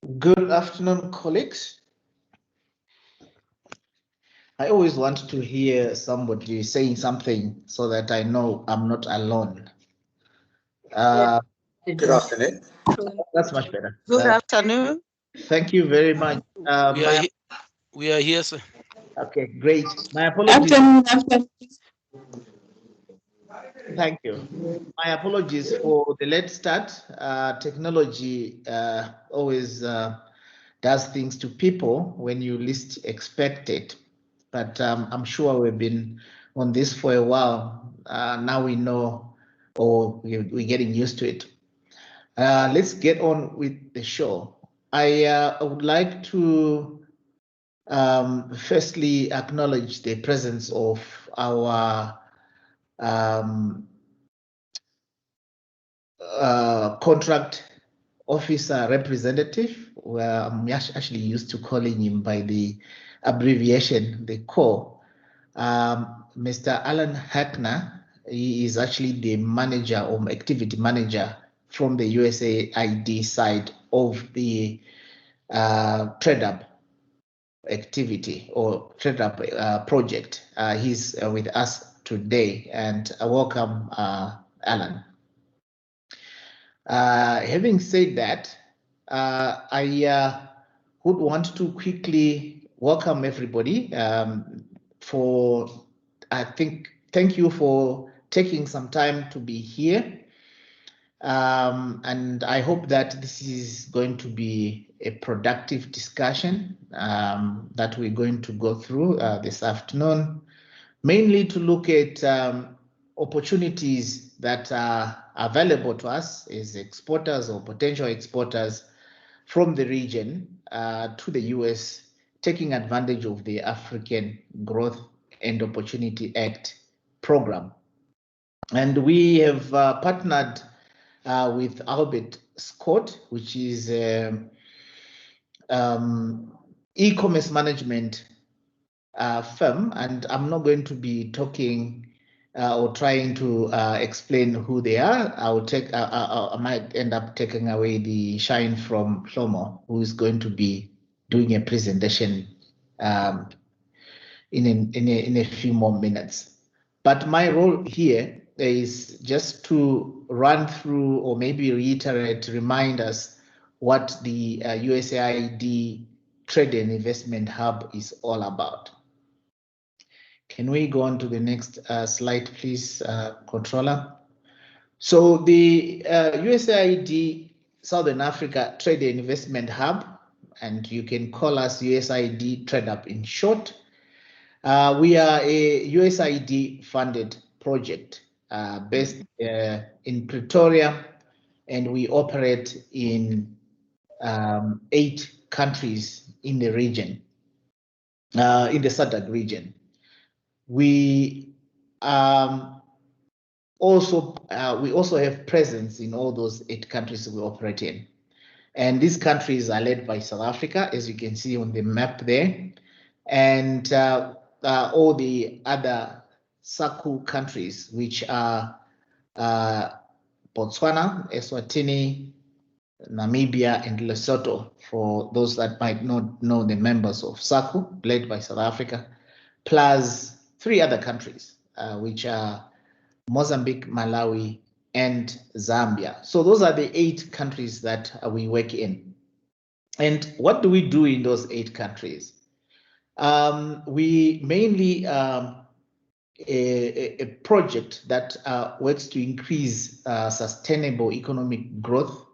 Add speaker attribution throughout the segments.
Speaker 1: Good afternoon, colleagues. I always want to hear somebody saying something so that I know I'm not alone.
Speaker 2: Good afternoon.
Speaker 1: That's much better.
Speaker 3: Good afternoon.
Speaker 1: Thank you very much.
Speaker 2: We are we are here, sir.
Speaker 1: Okay, great. My apologies.
Speaker 3: Afternoon.
Speaker 1: Thank you. My apologies for the late start. Technology always does things to people when you least expect it. But I'm sure we've been on this for a while. Now we know, or we're getting used to it. Let's get on with the show. I would like to firstly acknowledge the presence of our contract officer representative. Where I'm actually used to calling him by the abbreviation, the CORE. Mr. Alan Hackner, he is actually the manager or activity manager from the USAID side of the TradeUp activity or TradeUp project. He's with us today, and welcome, Alan. Having said that, I would want to quickly welcome everybody thank you for taking some time to be here. And I hope that this is going to be a productive discussion that we're going to go through this afternoon, mainly to look at opportunities that are available to us as exporters or potential exporters from the region to the US, taking advantage of the African Growth and Opportunity Act program. And we have partnered with Albert Scott, which is e-commerce management firm, and I'm not going to be talking or trying to explain who they are. I might end up taking away the shine from Shlomo, who is going to be doing a presentation in a few more minutes. But my role here is just to run through or maybe reiterate, remind us what the USAID Trade and Investment Hub is all about. Can we go on to the next slide, please, controller? So the USAID Southern Africa Trade and Investment Hub, and you can call us USAID TradeUp in short. We are a USAID funded project based in Pretoria, and we operate in 8 countries in the region, in the SADC region. We also have presence in all those 8 countries we operate in. And these countries are led by South Africa, as you can see on the map there. And all the other SACU countries, which are Botswana, Eswatini, Namibia, and Lesotho, for those that might not know the members of SACU, led by South Africa, plus 3 other countries, which are Mozambique, Malawi, and Zambia. So those are the 8 countries that we work in. And what do we do in those 8 countries? We mainly a project that works to increase sustainable economic growth,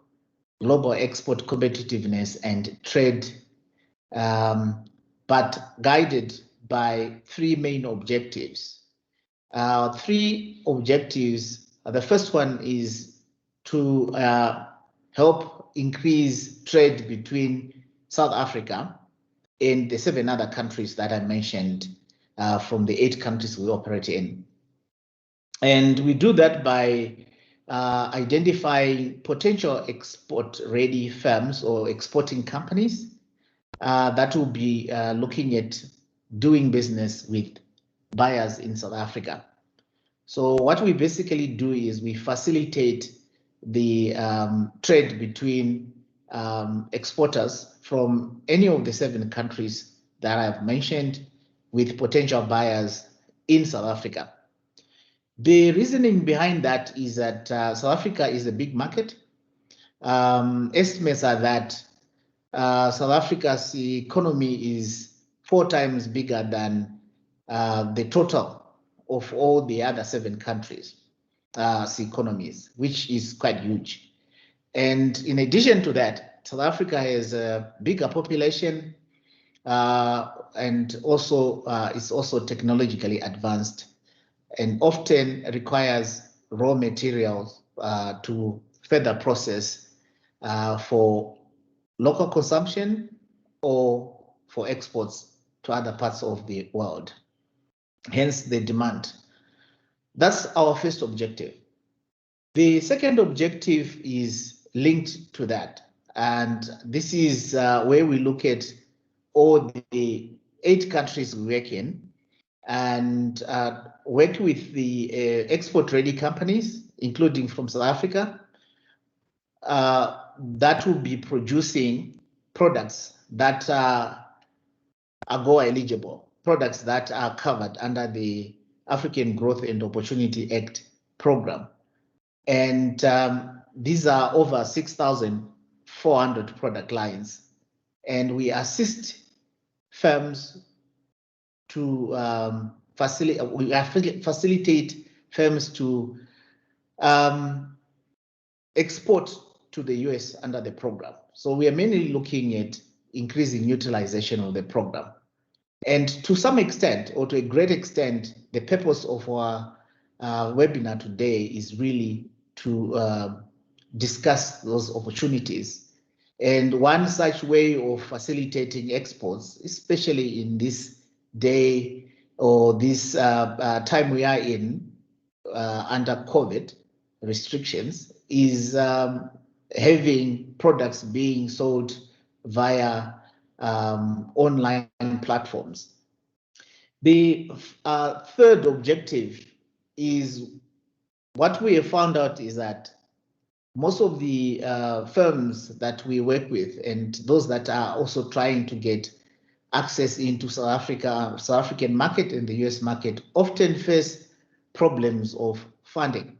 Speaker 1: global export competitiveness, and trade, but guided by 3 main objectives. 3 objectives. The first one is to help increase trade between South Africa and the 7 other countries that I mentioned from the 8 countries we operate in. And we do that by identifying potential export-ready firms or exporting companies that will be looking at doing business with buyers in South Africa. So what we basically do is we facilitate the trade between exporters from any of the 7 countries that I've mentioned with potential buyers in South Africa. The reasoning behind that is that South Africa is a big market. Estimates are that South Africa's economy is 4 times bigger than the total of all the other 7 countries' economies, which is quite huge. And in addition to that, South Africa has a bigger population and also is also technologically advanced and often requires raw materials to further process for local consumption or for exports to other parts of the world. Hence the demand. That's our first objective. The second objective is linked to that. And this is where we look at all the 8 countries we work in and work with the export-ready companies, including from South Africa, that will be producing products that are AGOA eligible, products that are covered under the African Growth and Opportunity Act program. And these are over 6,400 product lines. And we assist firms to facilitate firms to export to the US under the program. So we are mainly looking at increasing utilization of the program. And to some extent, or to a great extent, the purpose of our webinar today is really to discuss those opportunities. And one such way of facilitating exports, especially in this day or this time we are in under COVID restrictions, is having products being sold via online platforms. The third objective is what we have found out is that most of the firms that we work with and those that are also trying to get access into South African market and the US market often face problems of funding.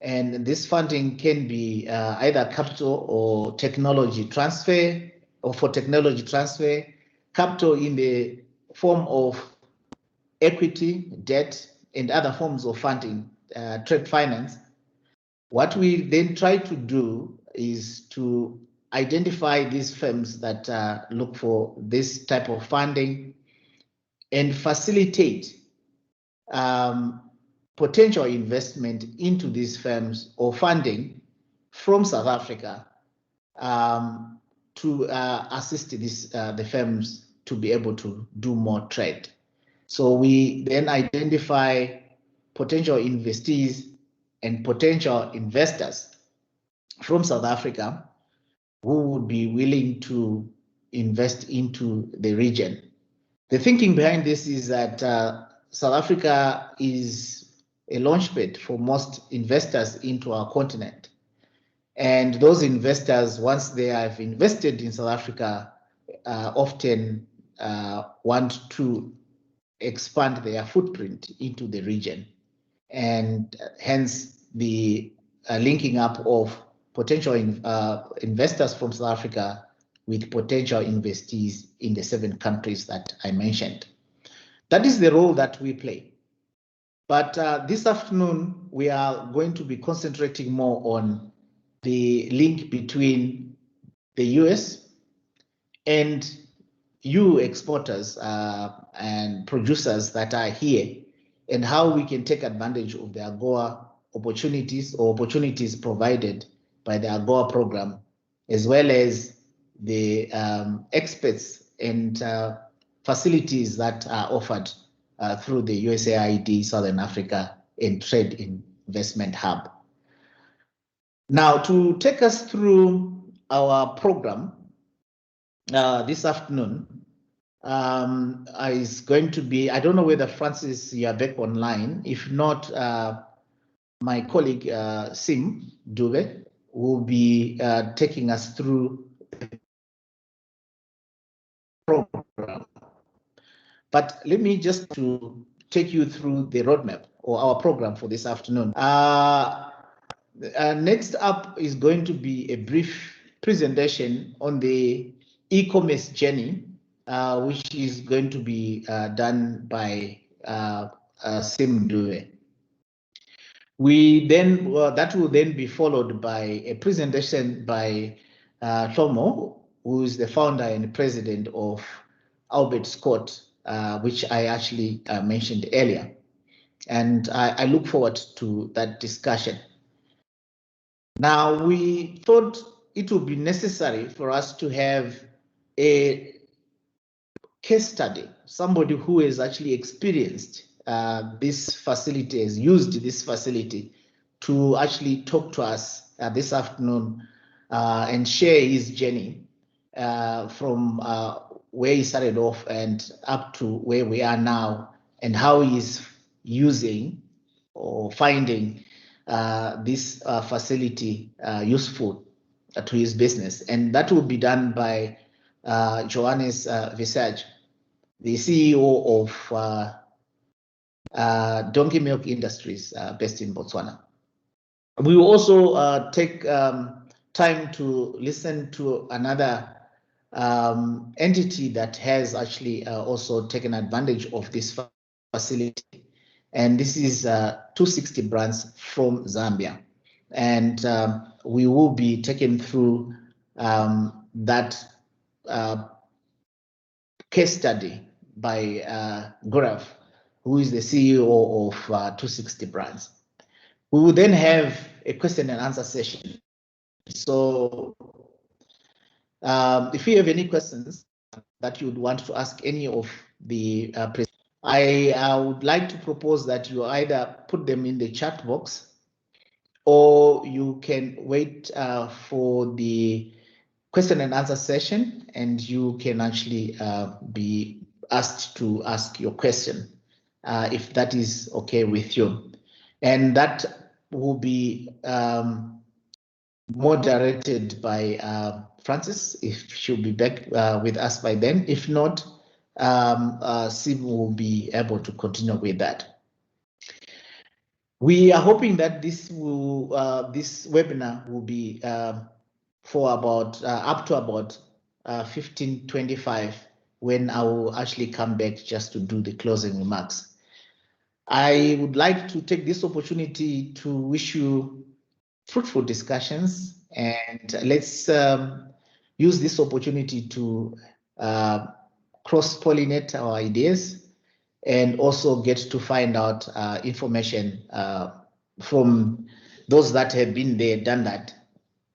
Speaker 1: And this funding can be either capital or technology transfer, or for technology transfer, capital in the form of equity, debt, and other forms of funding, trade finance. What we then try to do is to identify these firms that look for this type of funding and facilitate potential investment into these firms or funding from South Africa to assist the firms to be able to do more trade. So we then identify potential investees and potential investors from South Africa who would be willing to invest into the region. The thinking behind this is that South Africa is a launchpad for most investors into our continent. And those investors, once they have invested in South Africa, often want to expand their footprint into the region. And hence the linking up of potential investors from South Africa with potential investees in the 7 countries that I mentioned. That is the role that we play. But this afternoon, we are going to be concentrating more on the link between the US and you exporters and producers that are here, and how we can take advantage of the AGOA opportunities or opportunities provided by the AGOA program, as well as the experts and facilities that are offered through the USAID Southern Africa and Trade Investment Hub. Now, to take us through our program this afternoon, is going to be, I don't know whether Francis, you are back online. If not, my colleague Sim Dube will be taking us through the program. But let me just to take you through the roadmap or our program for this afternoon. Next up is going to be a brief presentation on the e-commerce journey, which is going to be done by Sim Dube. That will then be followed by a presentation by Thomo, who is the founder and president of Albert Scott, which I actually mentioned earlier. And I look forward to that discussion. Now, we thought it would be necessary for us to have a case study, somebody who has actually experienced this facility, has used this facility to actually talk to us this afternoon and share his journey from where he started off and up to where we are now, and how he's using or finding this facility useful to his business. And that will be done by Johannes Visage, the CEO of Donkey Milk Industries based in Botswana. We will also take time to listen to another entity that has actually also taken advantage of this facility. And this is 260 Brands from Zambia. And we will be taken through that case study by Gaurav, who is the CEO of 260 Brands. We will then have a question and answer session. So if you have any questions that you would want to ask any of the presenters, I would like to propose that you either put them in the chat box, or you can wait for the question and answer session, and you can actually be asked to ask your question, if that is okay with you. And that will be moderated by Francis, if she'll be back with us by then. If not, Sim will be able to continue with that. We are hoping that this webinar will be for about up to about 15:25, when I will actually come back just to do the closing remarks. I would like to take this opportunity to wish you fruitful discussions, and let's use this opportunity to cross-pollinate our ideas, and also get to find out information from those that have been there, done that,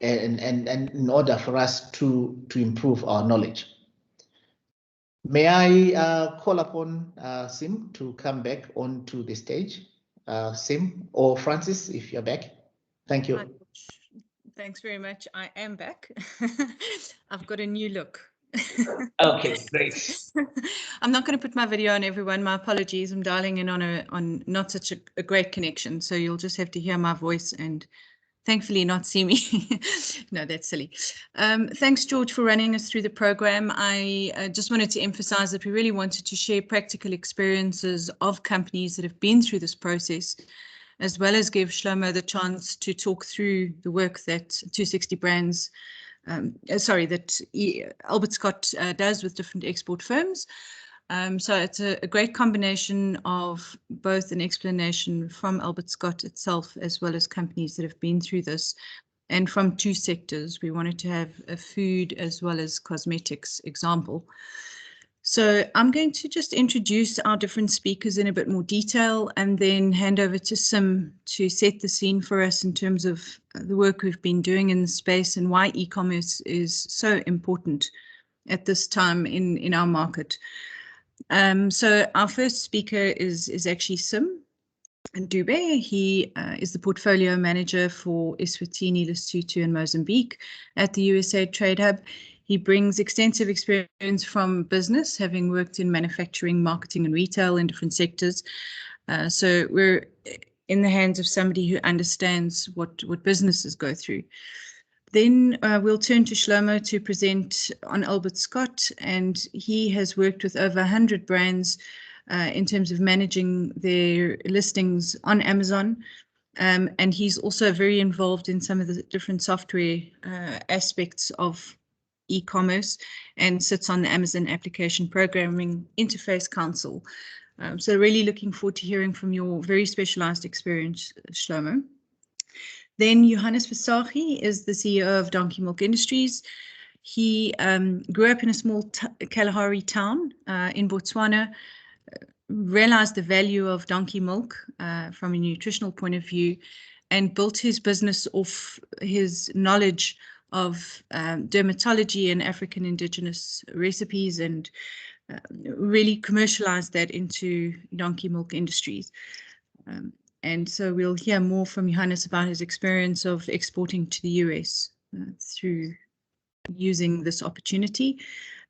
Speaker 1: and in order for us to improve our knowledge. May I call upon Sim to come back onto the stage? Sim or Francis, if you're back. Thank you.
Speaker 3: Thanks very much. I am back. I've got a new look.
Speaker 1: Okay, great.
Speaker 3: I'm not going to put my video on, everyone. My apologies. I'm dialing in on not such a great connection, so you'll just have to hear my voice and thankfully not see me. No, that's silly. Thanks, George, for running us through the program. I just wanted to emphasize that we really wanted to share practical experiences of companies that have been through this process, as well as give Shlomo the chance to talk through the work that 260 Brands, that Albert Scott does with different export firms. So it's a great combination of both an explanation from Albert Scott itself, as well as companies that have been through this, and from two sectors. We wanted to have a food as well as cosmetics example. So I'm going to just introduce our different speakers in a bit more detail, and then hand over to Sim to set the scene for us in terms of the work we've been doing in the space and why e-commerce is so important at this time in our market. So our first speaker is actually Sim Dube. He is the portfolio manager for Eswatini, Lesotho, and Mozambique at the USA Trade Hub. He brings extensive experience from business, having worked in manufacturing, marketing, and retail in different sectors. So we're in the hands of somebody who understands what businesses go through. Then we'll turn to Shlomo to present on Albert Scott, and he has worked with over 100 brands in terms of managing their listings on Amazon. And he's also very involved in some of the different software aspects of e-commerce and sits on the Amazon Application Programming Interface Council. So really looking forward to hearing from your very specialized experience, Shlomo. Then Johannes Visagie is the CEO of Donkey Milk Industries. He grew up in a small Kalahari town in Botswana, realized the value of donkey milk from a nutritional point of view, and built his business off his knowledge of dermatology and African indigenous recipes, and really commercialized that into Donkey Milk Industries. And so we'll hear more from Johannes about his experience of exporting to the US through using this opportunity.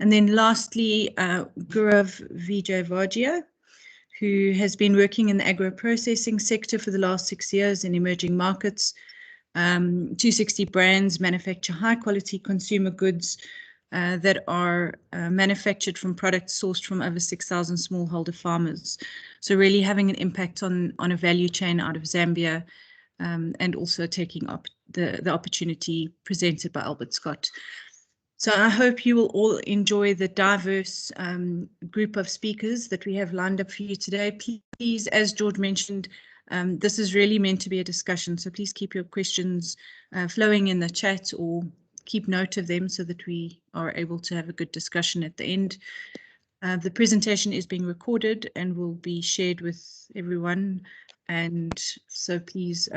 Speaker 3: And then lastly, Gaurav Vijayvargiya, who has been working in the agro-processing sector for the last 6 years in emerging markets. 260 brands manufacture high-quality consumer goods that are manufactured from products sourced from over 6,000 smallholder farmers. So really having an impact on a value chain out of Zambia, and also taking up the opportunity presented by Albert Scott. So I hope you will all enjoy the diverse group of speakers that we have lined up for you today. Please, as George mentioned, this is really meant to be a discussion, so please keep your questions flowing in the chat, or keep note of them so that we are able to have a good discussion at the end. The presentation is being recorded and will be shared with everyone, and so please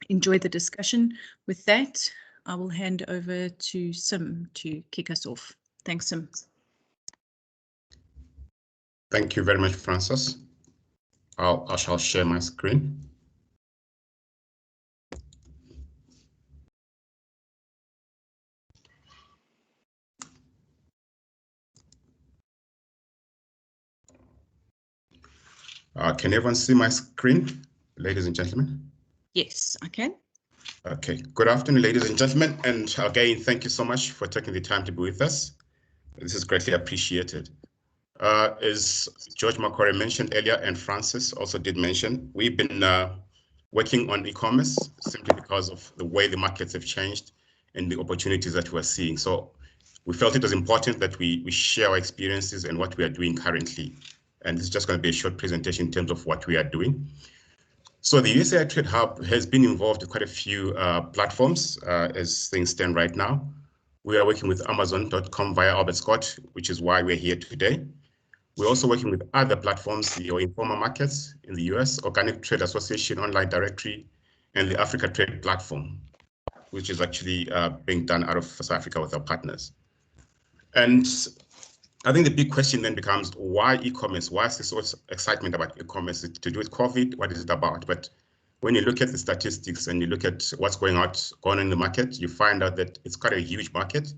Speaker 3: enjoy the discussion. With that, I will hand over to Sim to kick us off. Thanks, Sim.
Speaker 4: Thank you very much, Frances. I shall share my screen. Can everyone see my screen, ladies and gentlemen?
Speaker 3: Yes, I can.
Speaker 4: Okay, good afternoon, ladies and gentlemen, and again, thank you so much for taking the time to be with us. This is greatly appreciated. As George Macquarie mentioned earlier, and Frances also did mention, we've been working on e-commerce simply because of the way the markets have changed and the opportunities that we're seeing. So we felt it was important that we share our experiences and what we are doing currently. And this is just going to be a short presentation in terms of what we are doing. So the USAI Trade Hub has been involved in quite a few platforms as things stand right now. We are working with Amazon.com via Albert Scott, which is why we're here today. We're also working with other platforms, your Informa Markets in the US, Organic Trade Association Online Directory, and the Africa Trade Platform, which is actually being done out of South Africa with our partners. And I think the big question then becomes, why e-commerce? Why is there so much excitement about e-commerce? Is it to do with COVID? What is it about? But when you look at the statistics and you look at what's going on in the market, you find out that it's quite a huge market.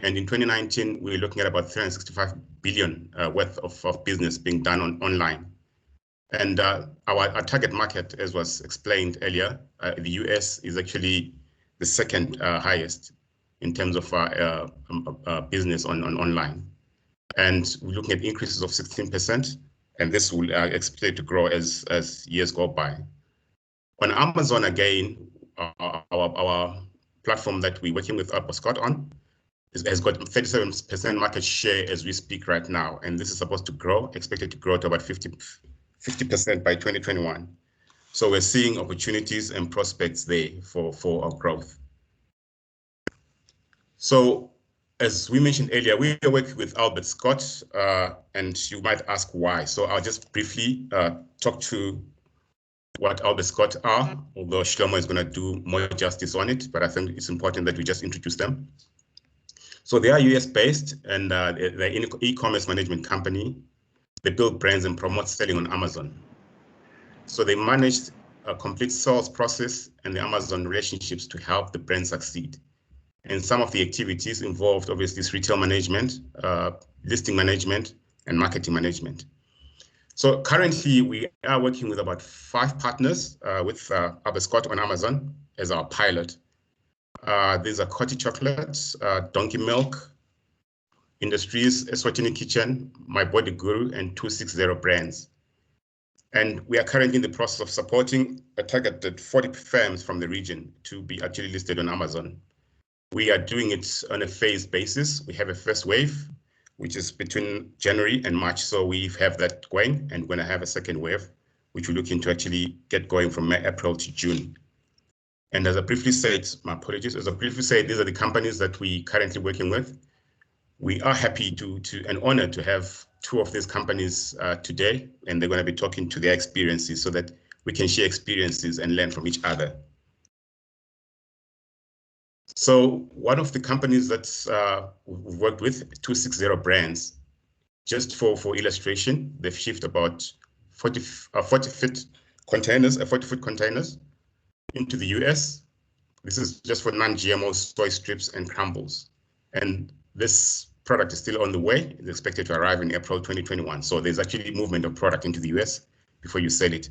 Speaker 4: And in 2019, we're looking at about 365 billion worth of business being done online. And our target market, as was explained earlier, the US is actually the second highest in terms of business on online. And we're looking at increases of 16%, and this will expect to grow as years go by. On Amazon, again, our platform that we're working with Albert Scott on has got 37% market share as we speak right now, and this is supposed to grow, expected to grow to about 50% by 2021. So we're seeing opportunities and prospects there for our growth. So, as we mentioned earlier, we are working with Albert Scott, and you might ask why. So I'll just briefly talk to what Albert Scott are, although Shlomo is going to do more justice on it, but I think it's important that we just introduce them. So they are US-based, and they're an e-commerce management company. They build brands and promote selling on Amazon. So they manage a complete sales process and the Amazon relationships to help the brand succeed. And some of the activities involved, obviously, is retail management, listing management, and marketing management. So currently, we are working with about 5 partners with Albert Scott on Amazon as our pilot. These are Coty Chocolates, Donkey Milk Industries, Eswatini Kitchen, My Body Guru, and 260 Brands. And we are currently in the process of supporting a targeted 40 firms from the region to be actually listed on Amazon. We are doing it on a phased basis. We have a first wave, which is between January and March. So we have that going, and we're going to have a second wave, which we're looking to actually get going from April to June. And as I briefly said, my apologies, as I briefly said, these are the companies that we currently working with. We are happy and honored to have two of these companies today, and they're going to be talking to their experiences so that we can share experiences and learn from each other. So one of the companies that we've worked with, 260 Brands, just for illustration, they've shipped about 40-foot containers into the US. This is just for non-GMO soy strips and crumbles. And this product is still on the way. It's expected to arrive in April 2021. So there's actually movement of product into the US before you sell it.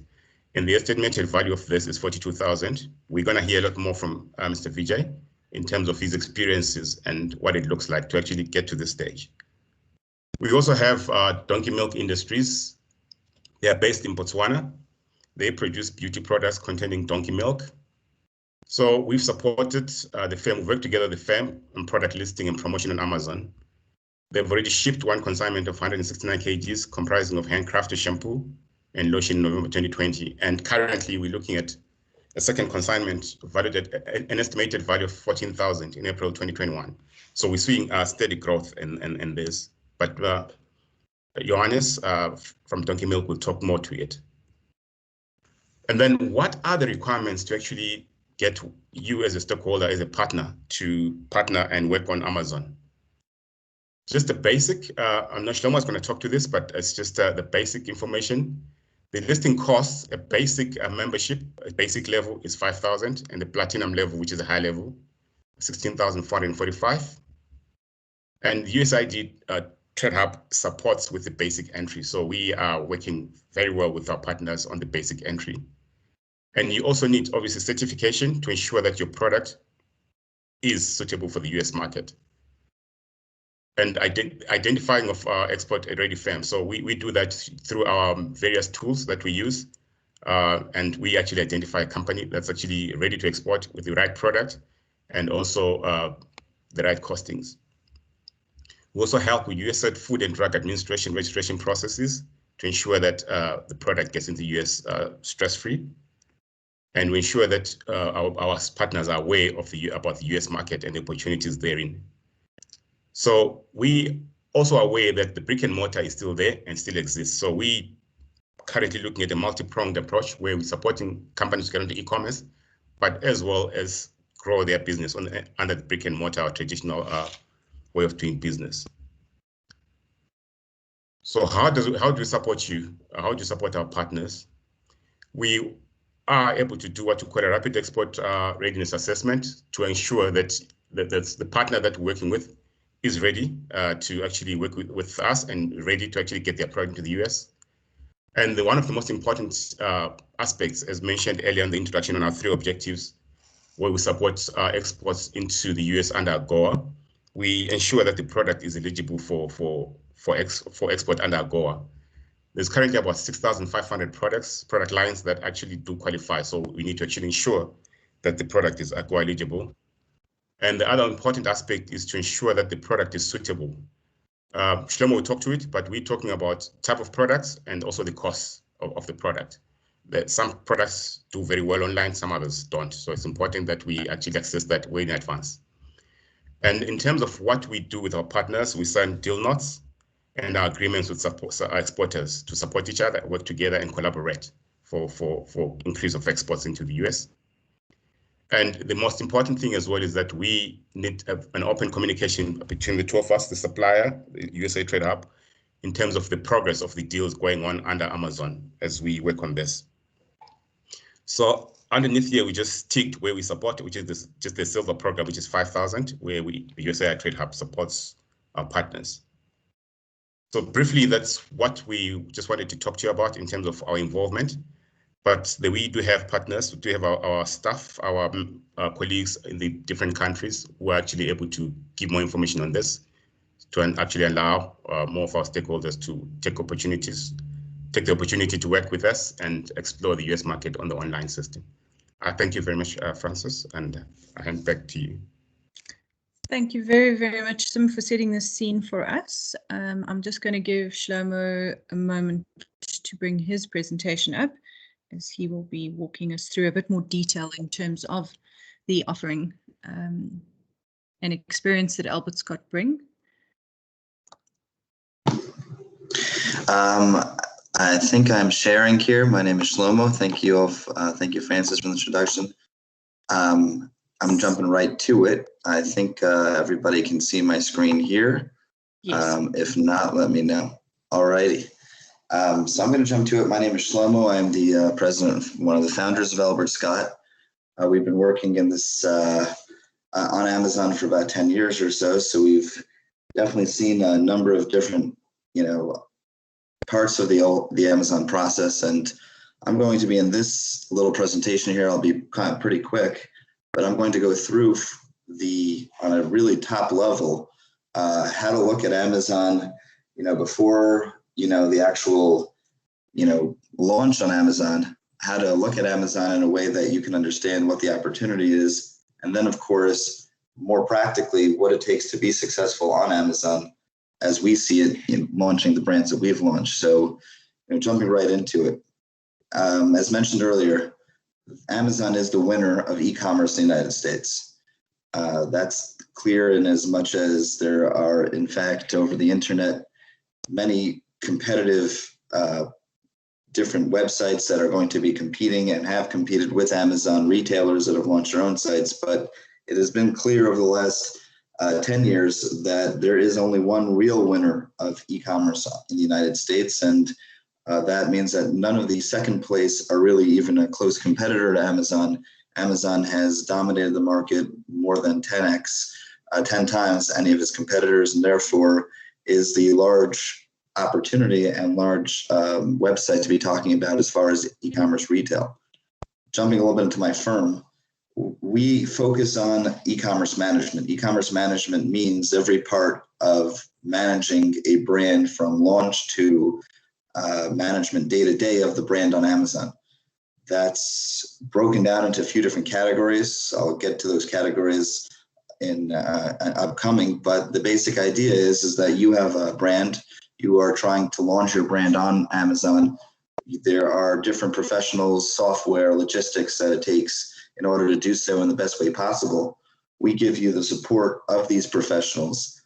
Speaker 4: And the estimated value of this is 42,000. We're going to hear a lot more from Mr. Vijay in terms of his experiences and what it looks like to actually get to this stage. We also have Donkey Milk Industries. They are based in Botswana. They produce beauty products containing donkey milk. So we've supported the firm, we've worked together with the firm on product listing and promotion on Amazon. They've already shipped one consignment of 169 kgs comprising of handcrafted shampoo and lotion in November 2020. And currently we're looking at a second consignment valued at an estimated value of 14,000 in April 2021. So we're seeing steady growth in this. But Johannes from Donkey Milk will talk more to it. And then what are the requirements to actually get you as a stakeholder, as a partner, to partner and work on Amazon? Just the basic, I'm not sure Shlomo's going to talk to this, but it's just the basic information. The listing costs, a basic membership, a basic level is 5,000, and the platinum level, which is a high level, 16,445. And USAID Trade Hub supports with the basic entry. So we are working very well with our partners on the basic entry. And you also need, obviously, certification to ensure that your product is suitable for the US market. And identifying of export-ready firms. So we do that through our various tools that we use. And we actually identify a company that's actually ready to export with the right product and also the right costings. We also help with US Food and Drug Administration registration processes to ensure that the product gets into the US stress-free. And we ensure that our partners are aware of about the US market and the opportunities therein. So we also are aware that the brick and mortar is still there and still exists. So we currently looking at a multi-pronged approach where we're supporting companies to get into e-commerce, but as well as grow their business under the brick and mortar or traditional way of doing business. So how do we support you? How do you support our partners? We are able to do what we call a rapid export readiness assessment to ensure that the partner that we're working with is ready to actually work with us and ready to actually get their product to the US. And one of the most important aspects, as mentioned earlier in the introduction on our 3 objectives, where we support exports into the US under AGOA, we ensure that the product is eligible for export under AGOA. There's currently about 6,500 product lines that actually do qualify. So we need to actually ensure that the product is AGOA eligible. And the other important aspect is to ensure that the product is suitable. Shlomo will talk to it, but we're talking about type of products and also the cost of the product. That some products do very well online, some others don't. So it's important that we actually access that way in advance. And in terms of what we do with our partners, we sign deal notes and our agreements with our exporters to support each other, work together and collaborate for increase of exports into the US. And the most important thing as well is that we need an open communication between the two of us, the supplier, the USA Trade Hub, in terms of the progress of the deals going on under Amazon as we work on this. So underneath here, we just ticked where we support, which is just the silver program, which is 5,000, where the USA Trade Hub supports our partners. So briefly, that's what we just wanted to talk to you about in terms of our involvement. But we do have partners, we do have our staff, our colleagues in the different countries who are actually able to give more information on this, to actually allow more of our stakeholders to take the opportunity to work with us and explore the US market on the online system. Thank you very much, Francis, and I hand back to you.
Speaker 3: Thank you very, very much, Sim, for setting this scene for us. I'm just going to give Shlomo a moment to bring his presentation up, as he will be walking us through a bit more detail in terms of the offering and experience that Albert Scott bring.
Speaker 5: I think I'm sharing here. My name is Shlomo. Thank you, Francis, for the introduction. I'm jumping right to it. I think everybody can see my screen here.
Speaker 3: Yes.
Speaker 5: If not, let me know. All righty. So I'm going to jump to it. My name is Shlomo. I'm the president, one of the founders of Albert Scott. We've been working in this on Amazon for about 10 years or so. So we've definitely seen a number of different, parts of the Amazon process. And I'm going to be in this little presentation here. I'll be kind of pretty quick, but I'm going to go through on a really top level, how to look at Amazon, before, the actual, launch on Amazon, how to look at Amazon in a way that you can understand what the opportunity is. And then, of course, more practically, what it takes to be successful on Amazon as we see it in launching the brands that we've launched. So, jumping right into it. As mentioned earlier, Amazon is the winner of e-commerce in the United States. That's clear in as much as there are, in fact, over the internet, many competitive different websites that are going to be competing and have competed with Amazon, retailers that have launched their own sites. But it has been clear over the last 10 years that there is only one real winner of e-commerce in the United States. And that means that none of the second place are really even a close competitor to Amazon. Amazon has dominated the market more than 10 times any of its competitors, and therefore is the large opportunity and large website to be talking about as far as e-commerce retail. Jumping a little bit into my firm, we focus on e-commerce management. E-commerce management means every part of managing a brand from launch to management day-to-day of the brand on Amazon. That's broken down into a few different categories. I'll get to those categories in upcoming, but the basic idea is that you have a brand, you are trying to launch your brand on Amazon. There are different professionals, software, logistics that it takes in order to do so in the best way possible. We give you the support of these professionals,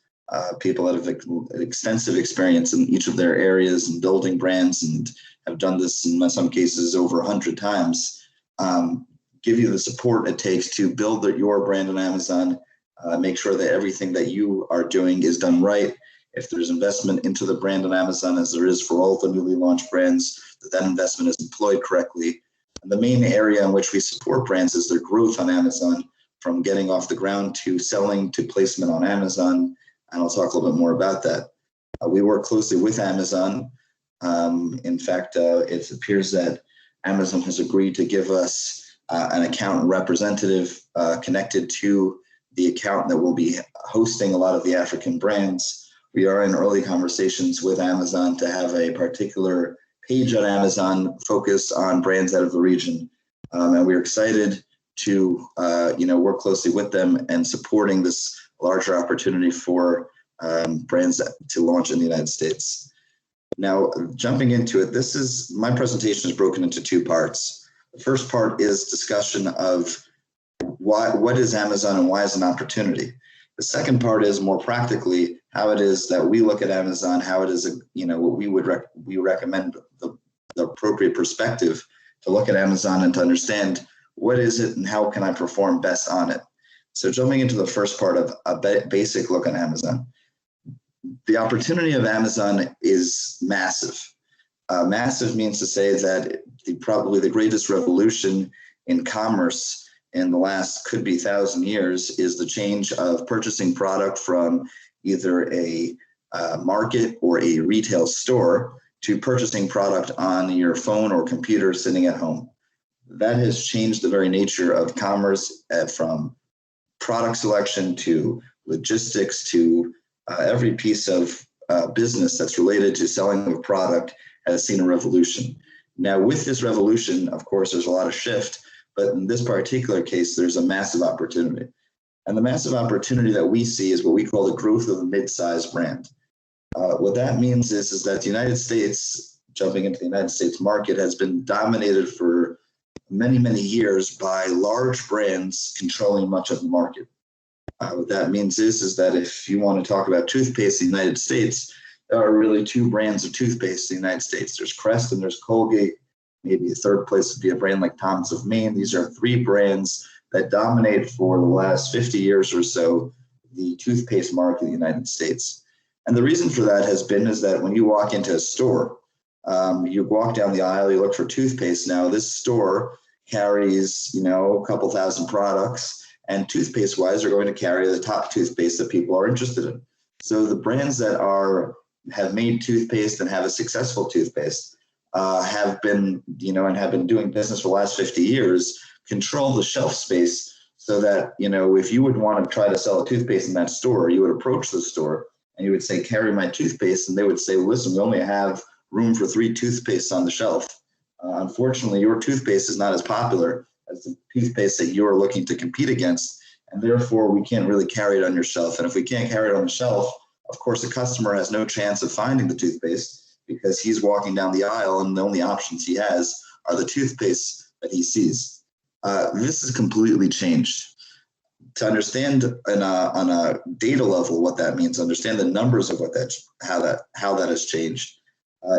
Speaker 5: people that have extensive experience in each of their areas and building brands and have done this in some cases over 100 times, give you the support it takes to build your brand on Amazon, make sure that everything that you are doing is done right. If there's investment into the brand on Amazon, as there is for all the newly launched brands, that investment is employed correctly. And the main area in which we support brands is their growth on Amazon, from getting off the ground to selling to placement on Amazon. And I'll talk a little bit more about that. We work closely with Amazon. In fact, it appears that Amazon has agreed to give us an account representative connected to the account that will be hosting a lot of the African brands. We are in early conversations with Amazon to have a particular page on Amazon focus on brands out of the region. And we're excited to work closely with them and supporting this larger opportunity for brands to launch in the United States. Now, jumping into it, my presentation is broken into two parts. The first part is discussion of what is Amazon and why is an opportunity. The second part is more practically how it is that we look at Amazon, how it is, what we recommend the appropriate perspective to look at Amazon and to understand what is it and how can I perform best on it. So jumping into the first part of a basic look at Amazon. The opportunity of Amazon is massive. Massive means to say that probably the greatest revolution in commerce in the last could be 1,000 years is the change of purchasing product from either a market or a retail store to purchasing product on your phone or computer sitting at home. That has changed the very nature of commerce, from product selection to logistics to every piece of business that's related to selling a product has seen a revolution. Now, with this revolution, of course, there's a lot of shift, but in this particular case, there's a massive opportunity. And the massive opportunity that we see is what we call the growth of a mid-sized brand. What that means is that the United States, jumping into the United States market, has been dominated for many, many years by large brands controlling much of the market. What that means is that if you want to talk about toothpaste in the United States, there are really two brands of toothpaste in the United States. There's Crest and there's Colgate. Maybe a third place would be a brand like Tom's of Maine. These are three brands that dominate for the last 50 years or so the toothpaste market in the United States. And the reason for that has been is that when you walk into a store, you walk down the aisle, you look for toothpaste. Now, this store carries, a couple thousand products, and toothpaste-wise are going to carry the top toothpaste that people are interested in. So the brands that have made toothpaste and have a successful toothpaste have been, and have been doing business for the last 50 years, control the shelf space so that, if you would want to try to sell a toothpaste in that store, you would approach the store and you would say, carry my toothpaste. And they would say, listen, we only have room for 3 toothpastes on the shelf. Unfortunately, your toothpaste is not as popular as the toothpaste that you're looking to compete against. And therefore, we can't really carry it on your shelf. And if we can't carry it on the shelf, of course, the customer has no chance of finding the toothpaste because he's walking down the aisle and the only options he has are the toothpaste that he sees. This has completely changed. To understand on a data level what that means, understand the numbers of how that has changed,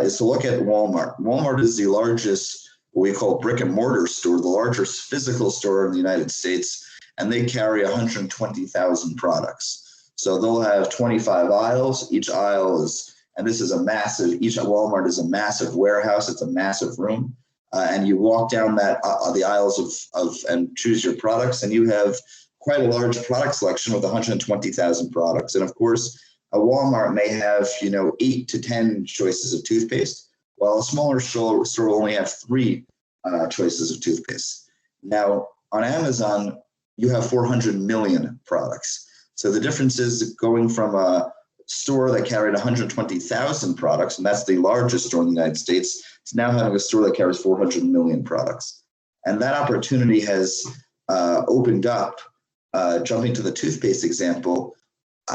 Speaker 5: is to look at Walmart. Walmart is the largest, what we call brick and mortar store, the largest physical store in the United States, and they carry 120,000 products. So they'll have 25 aisles. Each aisle is, and this is each Walmart is a massive warehouse. It's a massive room. And you walk down the aisles and choose your products, and you have quite a large product selection with 120,000 products. And of course, a Walmart may have 8 to 10 choices of toothpaste, while a smaller store will only have 3 choices of toothpaste. Now, on Amazon, you have 400 million products. So the difference is going from a store that carried 120,000 products, and that's the largest store in the United States, to now having a store that carries 400 million products. And that opportunity has opened up, jumping to the toothpaste example,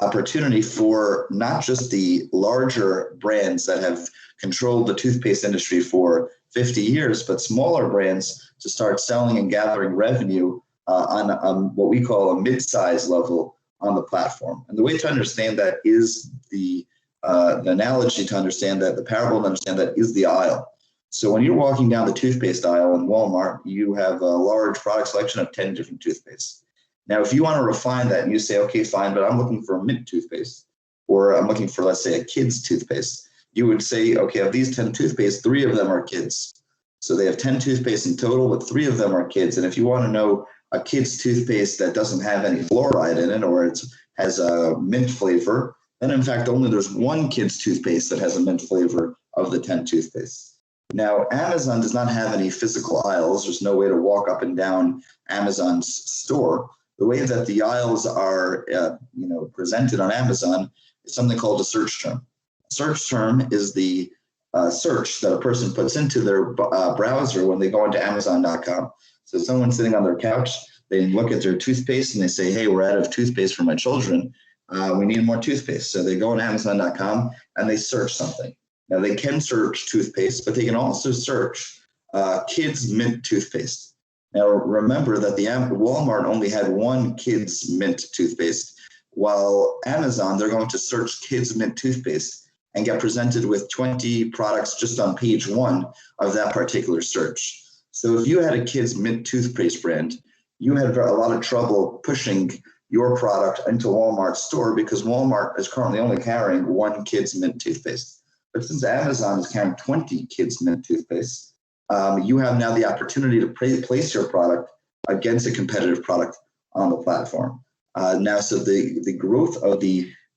Speaker 5: opportunity for not just the larger brands that have controlled the toothpaste industry for 50 years, but smaller brands to start selling and gathering revenue on what we call a mid-size level on the platform. And the way to understand that is the analogy to understand that, the parable to understand that is the aisle. So when you're walking down the toothpaste aisle in Walmart, you have a large product selection of 10 different toothpastes. Now, if you want to refine that and you say, okay, fine, but I'm looking for a mint toothpaste, or I'm looking for, let's say, a kid's toothpaste, you would say, okay, of these 10 toothpastes, 3 of them are kids. So they have 10 toothpastes in total, but 3 of them are kids. And if you want to know a kid's toothpaste that doesn't have any fluoride in it, or it has a mint flavor, then in fact, only there's 1 kid's toothpaste that has a mint flavor of the 10 toothpastes. Now, Amazon does not have any physical aisles. There's no way to walk up and down Amazon's store. The way that the aisles are presented on Amazon is something called a search term. A search term is the search that a person puts into their browser when they go into Amazon.com. So someone sitting on their couch, they look at their toothpaste and they say, hey, we're out of toothpaste for my children. We need more toothpaste. So they go on Amazon.com and they search something. Now they can search toothpaste, but they can also search kids mint toothpaste. Now, remember that the Walmart only had 1 kids mint toothpaste, while Amazon, they're going to search kids mint toothpaste and get presented with 20 products just on page 1 of that particular search. So if you had a kids mint toothpaste brand, you had a lot of trouble pushing your product into Walmart's store because Walmart is currently only carrying 1 kids mint toothpaste. But since Amazon is carrying 20 kids mint toothpaste, you have now the opportunity to place your product against a competitive product on the platform. Now, so the growth of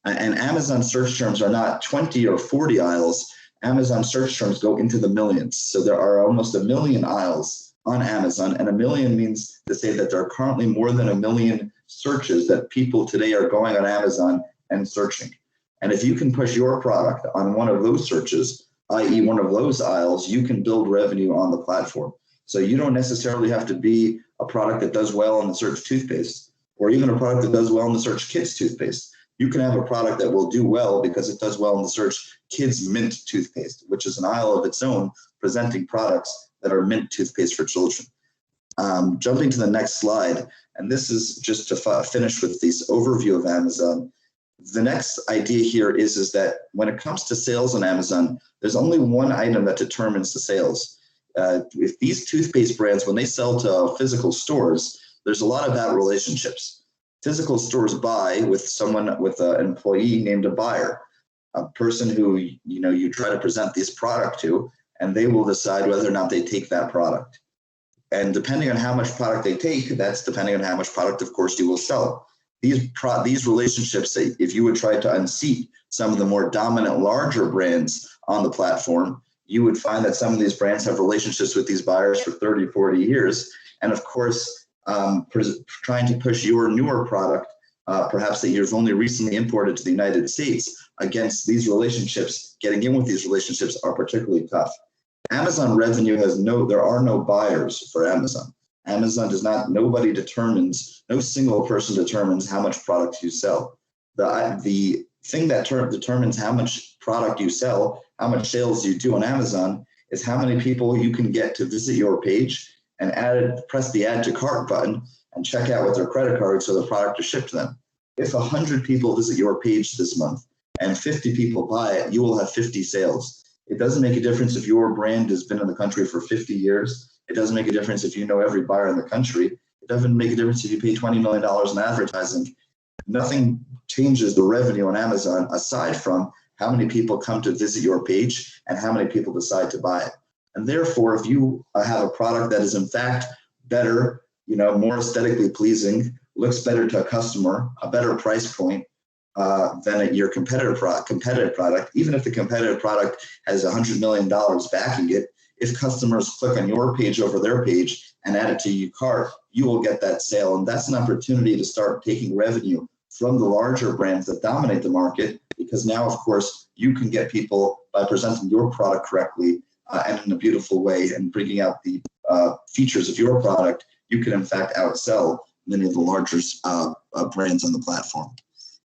Speaker 5: and Amazon search terms are not 20 or 40 aisles. Amazon search terms go into the millions. So there are almost 1 million aisles on Amazon, and 1 million means to say that there are currently more than 1 million searches that people today are going on Amazon and searching. And if you can push your product on one of those searches, i.e. one of those aisles, you can build revenue on the platform. So you don't necessarily have to be a product that does well in the search toothpaste, or even a product that does well in the search kids toothpaste. You can have a product that will do well because it does well in the search kids mint toothpaste, which is an aisle of its own, presenting products that are mint toothpaste for children. Jumping to the next slide, and this is just to finish with this overview of Amazon. The next idea here is that when it comes to sales on Amazon, there's only one item that determines the sales. If these toothpaste brands, when they sell to physical stores, there's a lot about relationships. Physical stores buy with someone, with an employee named a buyer, a person who you try to present this product to, and they will decide whether or not they take that product. And depending on how much product they take, that's depending on how much product, of course, you will sell. These relationships, if you would try to unseat some of the more dominant, larger brands on the platform, you would find that some of these brands have relationships with these buyers for 30, 40 years. And of course, trying to push your newer product, perhaps that you've only recently imported to the United States, against these relationships, getting in with these relationships are particularly tough. Amazon revenue there are no buyers for Amazon. Amazon does not, nobody determines, no single person determines how much product you sell. The thing that determines how much product you sell, how much sales you do on Amazon, is how many people you can get to visit your page and press the add to cart button and check out with their credit card so the product is shipped to them. If 100 people visit your page this month and 50 people buy it, you will have 50 sales. It doesn't make a difference if your brand has been in the country for 50 years. It doesn't make a difference if you know every buyer in the country. It doesn't make a difference if you pay $20 million in advertising. Nothing changes the revenue on Amazon aside from how many people come to visit your page and how many people decide to buy it. And therefore, if you have a product that is in fact better, more aesthetically pleasing, looks better to a customer, a better price point than your competitive product, even if the competitive product has $100 million backing it, if customers click on your page over their page and add it to your cart, you will get that sale. And that's an opportunity to start taking revenue from the larger brands that dominate the market, because now, of course, you can get people by presenting your product correctly and in a beautiful way and bringing out the features of your product. You can, in fact, outsell many of the larger brands on the platform.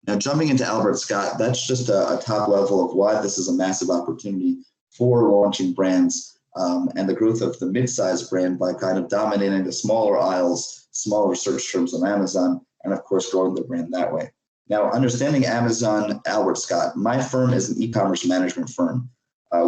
Speaker 5: Now, jumping into Albert Scott, that's just a top level of why this is a massive opportunity for launching brands and the growth of the mid-sized brand by kind of dominating the smaller aisles, smaller search terms on Amazon, and of course, growing the brand that way. Now, understanding Amazon, Albert Scott, my firm is an e-commerce management firm.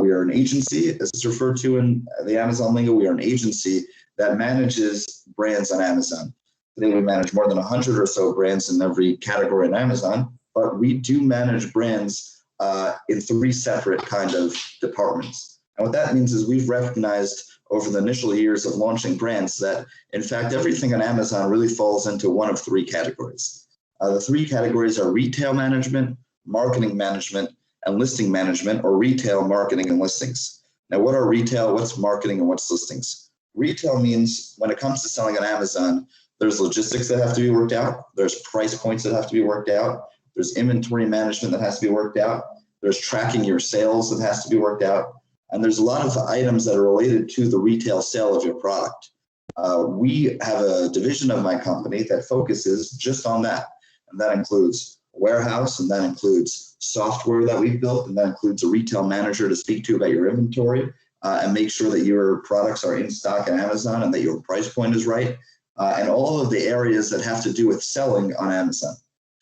Speaker 5: We are an agency, as it's referred to in the Amazon lingo. We are an agency that manages brands on Amazon. Today, we manage more than 100 or so brands in every category on Amazon, but we do manage brands in 3 separate kind of departments. And what that means is we've recognized over the initial years of launching brands that, in fact, everything on Amazon really falls into one of 3 categories. The 3 categories are retail management, marketing management, and listing management, or retail, marketing, and listings. Now, what are retail, what's marketing, and what's listings? Retail means when it comes to selling on Amazon, there's logistics that have to be worked out. There's price points that have to be worked out. There's inventory management that has to be worked out. There's tracking your sales that has to be worked out. And there's a lot of items that are related to the retail sale of your product. We have a division of my company that focuses just on that. And that includes warehouse, and that includes software that we've built, and that includes a retail manager to speak to about your inventory and make sure that your products are in stock on Amazon and that your price point is right, and all of the areas that have to do with selling on Amazon.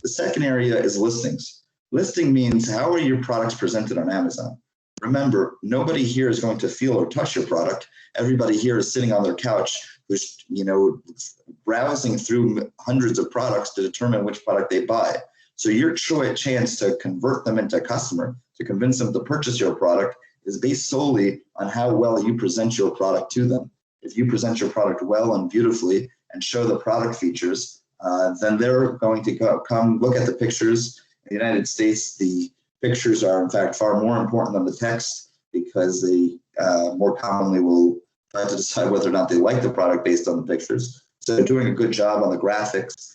Speaker 5: The second area is listings. Listing means how are your products presented on Amazon? Remember, nobody here is going to feel or touch your product. Everybody here is sitting on their couch, who's browsing through hundreds of products to determine which product they buy. So your chance to convert them into a customer, to convince them to purchase your product, is based solely on how well you present your product to them. If you present your product well and beautifully and show the product features, then they're going to come look at the pictures. In the United States, the pictures are in fact far more important than the text. because they more commonly will try to decide whether or not they like the product based on the pictures. So doing a good job on the graphics,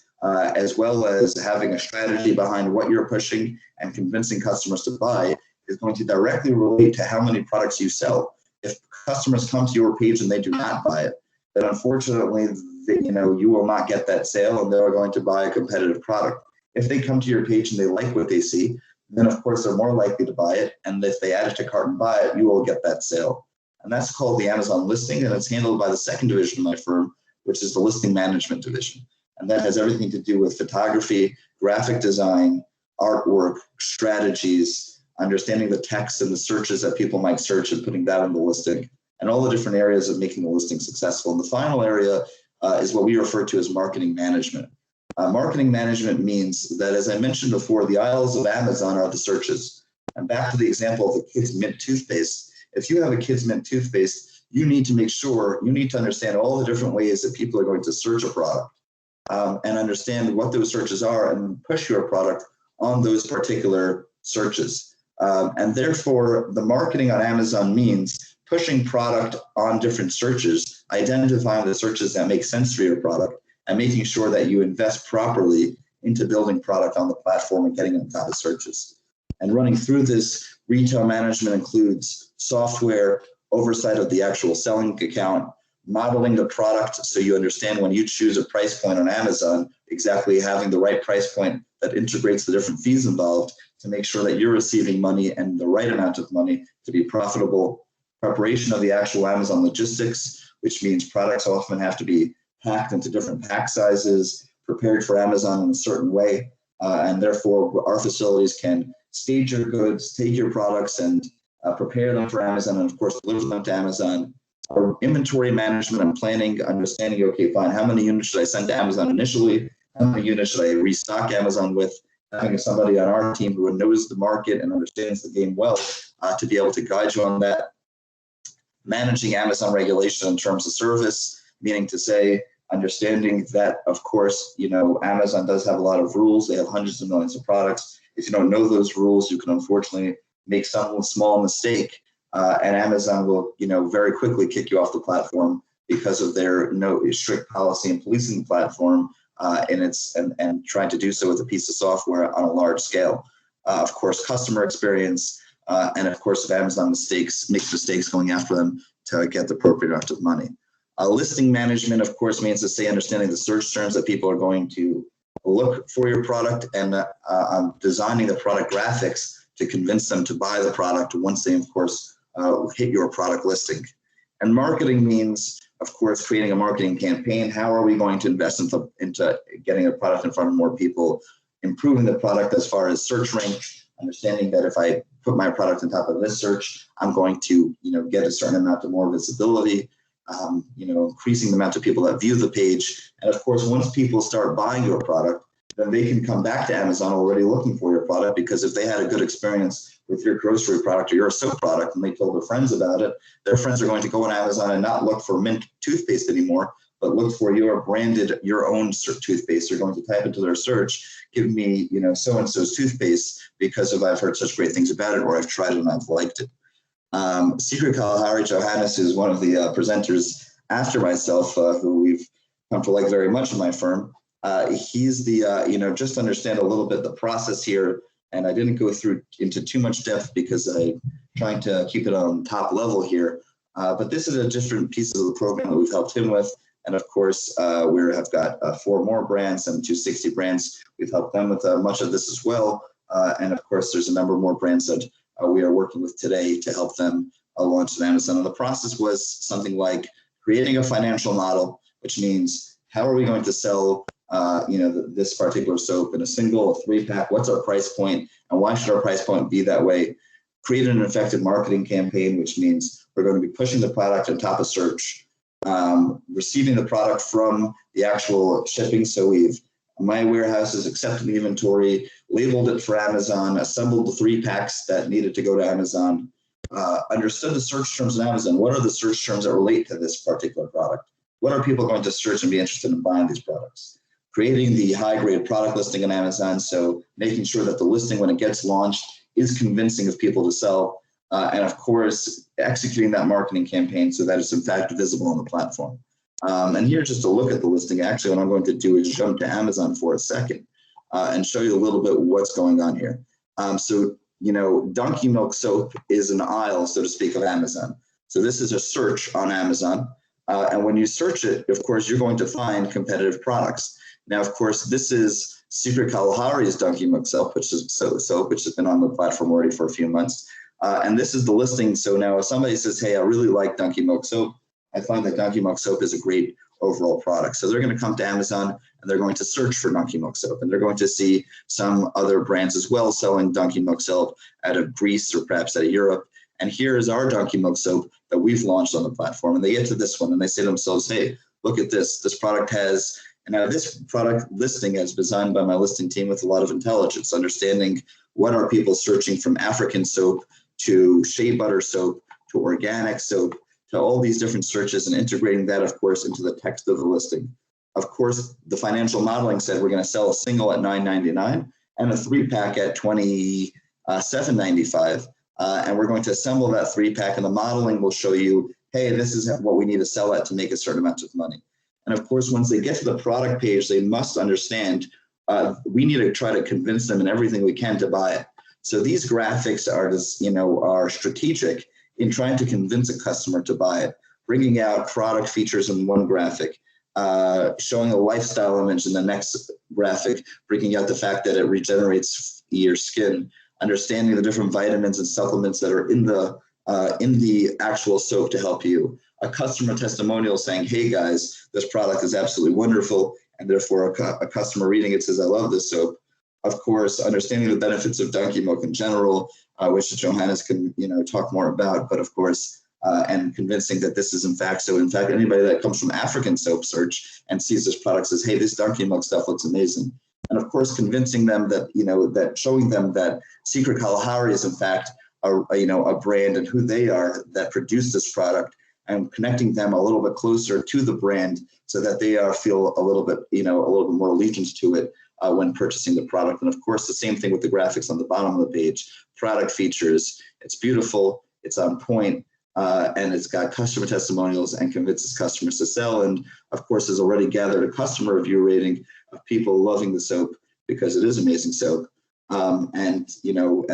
Speaker 5: as well as having a strategy behind what you're pushing and convincing customers to buy is going to directly relate to how many products you sell. If customers come to your page and they do not buy it, then unfortunately, you will not get that sale and they're going to buy a competitive product. If they come to your page and they like what they see, then of course they're more likely to buy it. And if they add it to cart and buy it, you will get that sale. And that's called the Amazon listing, and it's handled by the second division of my firm, which is the listing management division. And that has everything to do with photography, graphic design, artwork, strategies, understanding the text and the searches that people might search and putting that in the listing, and all the different areas of making the listing successful. And the final area is what we refer to as marketing management. Marketing management means that, as I mentioned before, the aisles of Amazon are the searches. And back to the example of the Kids Mint toothpaste. If you have a Kids Mint toothpaste, you need to understand all the different ways that people are going to search a product, and understand what those searches are and push your product on those particular searches. And therefore, the marketing on Amazon means pushing product on different searches, identifying the searches that make sense for your product, and making sure that you invest properly into building product on the platform and getting on top of searches. And running through this, retail management includes software, oversight of the actual selling account, modeling the product so you understand when you choose a price point on Amazon, exactly having the right price point that integrates the different fees involved to make sure that you're receiving money and the right amount of money to be profitable. Preparation of the actual Amazon logistics, which means products often have to be packed into different pack sizes, prepared for Amazon in a certain way, and therefore our facilities can stage your goods, take your products, and prepare them for Amazon, and of course deliver them to Amazon. Our inventory management and planning, understanding, okay, fine, how many units should I send to Amazon initially? How many units should I restock Amazon with? Having somebody on our team who knows the market and understands the game well to be able to guide you on that. Managing Amazon regulation in terms of service, meaning to say, understanding that, of course, Amazon does have a lot of rules. They have hundreds of millions of products. If you don't know those rules, you can unfortunately make some small mistake, and Amazon will, very quickly kick you off the platform because of their strict policy in policing the platform, and trying to do so with a piece of software on a large scale. Of course, customer experience, and of course, if Amazon makes mistakes, going after them to get the appropriate amount of money. Listing management, of course, means to say understanding the search terms that people are going to look for your product, and designing the product graphics to convince them to buy the product once they, of course, hit your product listing. And marketing means, of course, creating a marketing campaign. How are we going to invest into getting a product in front of more people, improving the product as far as search rank, understanding that if I put my product on top of this search, I'm going to, get a certain amount of more visibility, increasing the amount of people that view the page. And of course, once people start buying your product, then they can come back to Amazon already looking for your product, because if they had a good experience with your grocery product or your soap product and they told their friends about it, their friends are going to go on Amazon and not look for Mint toothpaste anymore, but look for your branded, your own toothpaste. They're going to type into their search, give me, so-and-so's toothpaste because I've heard such great things about it, or I've tried it and I've liked it. Sigrid Kalahari Johannes is one of the presenters after myself, who we've come to like very much in my firm. He's the, just to understand a little bit the process here, and I didn't go through into too much depth because I'm trying to keep it on top level here. But this is a different pieces of the program that we've helped him with. And of course, we have got 4 more brands and 260 brands. We've helped them with much of this as well. And of course, there's a number more brands that we are working with today to help them launch on Amazon. And the process was something like creating a financial model, which means how are we going to sell this particular soap in a single, a 3-pack? What's our price point, and why should our price point be that way? Create an effective marketing campaign, which means we're going to be pushing the product on top of search, receiving the product from the actual shipping. So my warehouse has accepted the inventory, labeled it for Amazon, assembled the 3-packs that needed to go to Amazon, understood the search terms on Amazon. What are the search terms that relate to this particular product? What are people going to search and be interested in buying these products? Creating the high-grade product listing on Amazon, so making sure that the listing, when it gets launched, is convincing of people to sell. and of course, executing that marketing campaign so that it's in fact visible on the platform. And here, just to look at the listing, actually, what I'm going to do is jump to Amazon for a second and show you a little bit what's going on here. So, you know, Donkey Milk Soap is an aisle, so to speak, of Amazon. So this is a search on Amazon. And when you search it, of course, you're going to find competitive products. Now, of course, this is Secret Kalahari's Donkey Milk Soap, which has been on the platform already for a few months. And this is the listing. So now if somebody says, hey, I really like Donkey Milk Soap, I find that Donkey Milk Soap is a great overall product. So they're going to come to Amazon and they're going to search for Donkey Milk Soap, and they're going to see some other brands as well selling Donkey Milk Soap out of Greece or perhaps out of Europe. And here is our Donkey Milk Soap that we've launched on the platform. And they get to this one and they say to themselves, hey, look at this. This product has, and now this product listing is designed by my listing team with a lot of intelligence, understanding what are people searching from African soap to shea butter soap to organic soap to all these different searches, and integrating that, of course, into the text of the listing. Of course, the financial modeling said we're going to sell a single at $9.99 and a 3-pack at $27.95. And we're going to assemble that 3-pack, and the modeling will show you, hey, this is what we need to sell at to make a certain amount of money. And of course, once they get to the product page, they must understand we need to try to convince them in everything we can to buy it. So these graphics are strategic in trying to convince a customer to buy it, bringing out product features in one graphic, showing a lifestyle image in the next graphic, bringing out the fact that it regenerates your skin, understanding the different vitamins and supplements that are in the actual soap to help you. A customer testimonial saying, hey guys, this product is absolutely wonderful, and therefore a customer reading it says, I love this soap. Of course, understanding the benefits of Donkey Milk in general, which Johannes can talk more about, but of course, and convincing that this is in fact, so in fact, anybody that comes from African soap search and sees this product says, hey, this Donkey Milk stuff looks amazing. And of course, convincing them that, that showing them that Secret Kalahari is in fact a brand and who they are that produced this product, and connecting them a little bit closer to the brand so that they feel a little bit more allegiance to it when purchasing the product. And of course, the same thing with the graphics on the bottom of the page. Product features, it's beautiful, it's on point, and it's got customer testimonials and convinces customers to sell. And of course, has already gathered a customer review rating of people loving the soap because it is amazing soap. And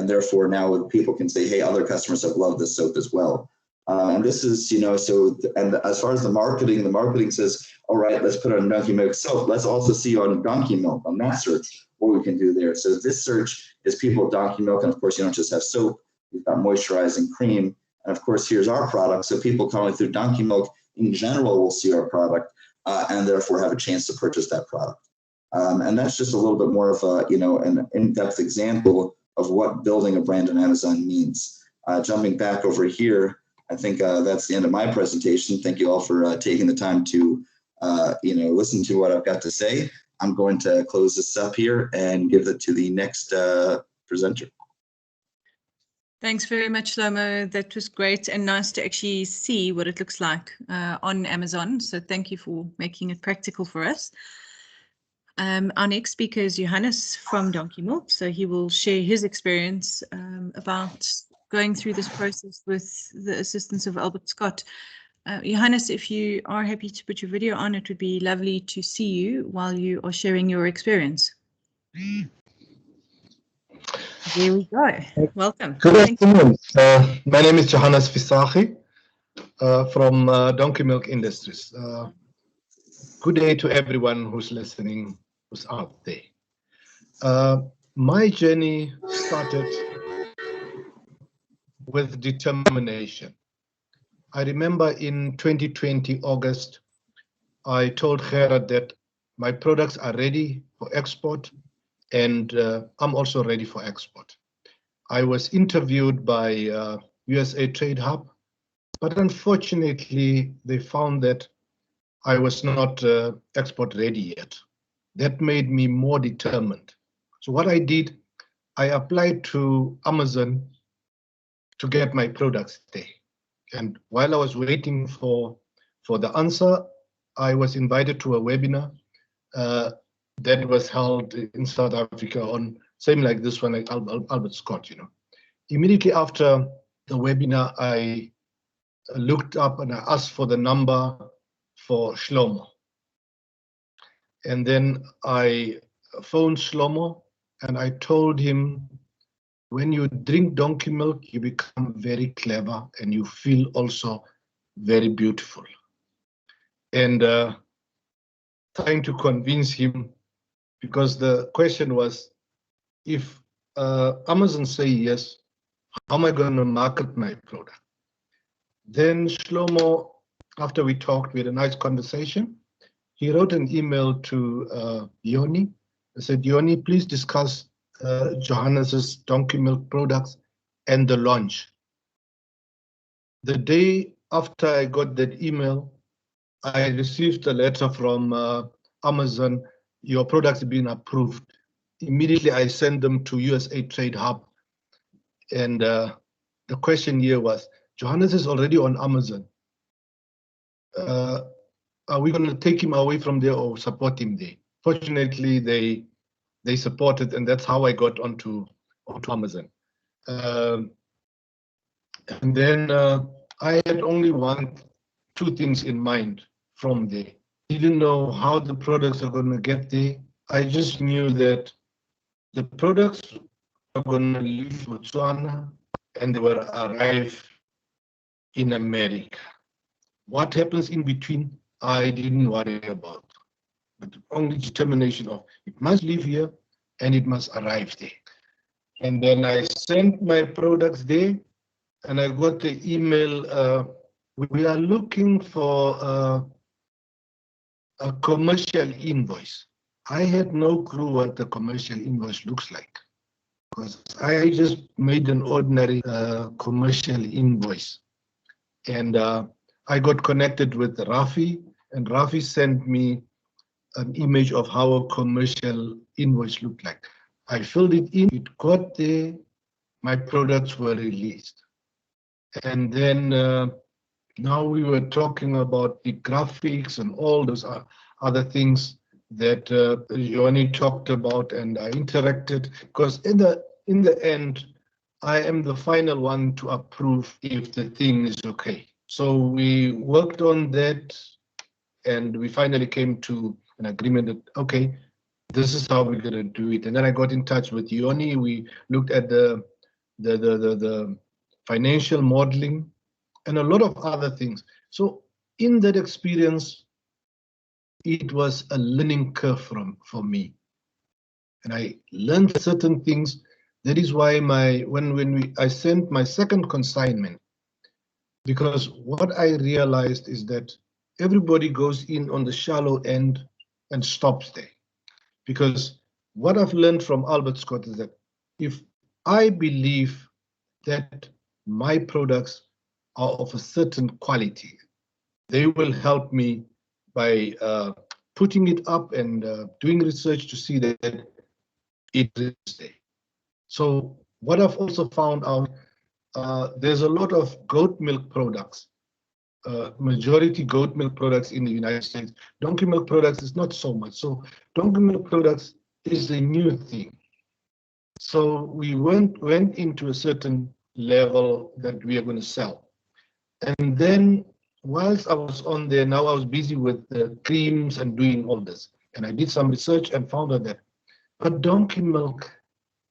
Speaker 5: therefore now people can say, hey, other customers have loved this soap as well. And this is, and as far as the marketing says, all right, let's put on Donkey Milk Soap. Let's also see on Donkey Milk, on that search, what we can do there. So this search is people Donkey Milk. And of course, you don't just have soap, you've got moisturizing cream. And of course, here's our product. So people coming through Donkey Milk in general will see our product and therefore have a chance to purchase that product. And that's just a little bit more of an in-depth example of what building a brand on Amazon means. Jumping back over here, I think that's the end of my presentation. Thank you all for taking the time to, listen to what I've got to say. I'm going to close this up here and give it to the next presenter.
Speaker 3: Thanks very much, Shlomo. That was great and nice to actually see what it looks like on Amazon. So thank you for making it practical for us. Our next speaker is Johannes from Donkey Milk. So he will share his experience about going through this process with the assistance of Albert Scott. Johannes, if you are happy to put your video on, it would be lovely to see you while you are sharing your experience. There we go. Welcome.
Speaker 6: Good afternoon. My name is Johannes Visagie from Donkey Milk Industries. Good day to everyone who's listening, who's out there. My journey started with determination. I remember in 2020, August, I told Gerard that my products are ready for export and I'm also ready for export. I was interviewed by USA Trade Hub, but unfortunately they found that I was not export ready yet. That made me more determined. So what I did, I applied to Amazon to get my products there. And while I was waiting for the answer, I was invited to a webinar that was held in South Africa on same like this one, like Albert Scott. Immediately after the webinar, I looked up and I asked for the number for Shlomo. And then I phoned Shlomo and I told him, when you drink donkey milk, you become very clever and you feel also very beautiful. And trying to convince him, because the question was, if Amazon say yes, how am I going to market my product? Then Shlomo, after we talked, we had a nice conversation. He wrote an email to Yoni. I said, Yoni, please discuss Johannes's donkey milk products and the launch. The day after I got that email, I received a letter from Amazon, your products have been approved. Immediately I sent them to USA Trade Hub. And the question here was, Johannes is already on Amazon. Are we going to take him away from there or support him there? Fortunately, they supported, and that's how I got onto Amazon. And then I had only two things in mind from there. Didn't know how the products are going to get there. I just knew that the products are going to leave Botswana and they will arrive in America. What happens in between, I didn't worry about. But only determination of it must leave here and it must arrive there. And then I sent my products there and I got the email, we are looking for a commercial invoice. I had no clue what the commercial invoice looks like, because I just made an ordinary commercial invoice. And I got connected with Rafi, and Rafi sent me an image of how a commercial invoice looked like. I filled it in, it got there, my products were released. And then now we were talking about the graphics and all those other things that Yoni talked about, and I interacted, because in the end, I am the final one to approve if the thing is okay. So we worked on that, and we finally came to an agreement that, okay, this is how we're going to do it. And then I got in touch with Yoni. We looked at the financial modeling and a lot of other things. So in that experience, it was a learning curve for me. And I learned certain things. That is why I sent my second consignment, because what I realized is that everybody goes in on the shallow end and stops there. Because what I've learned from Albert Scott is that if I believe that my products are of a certain quality, they will help me by putting it up and doing research to see that it is there. So what I've also found out, there's a lot of goat milk products, majority goat milk products in the United States. Donkey milk products is not so much. So donkey milk products is a new thing. So we went into a certain level that we are going to sell. And then whilst I was on there, now I was busy with the creams and doing all this. And I did some research and found out that, but donkey milk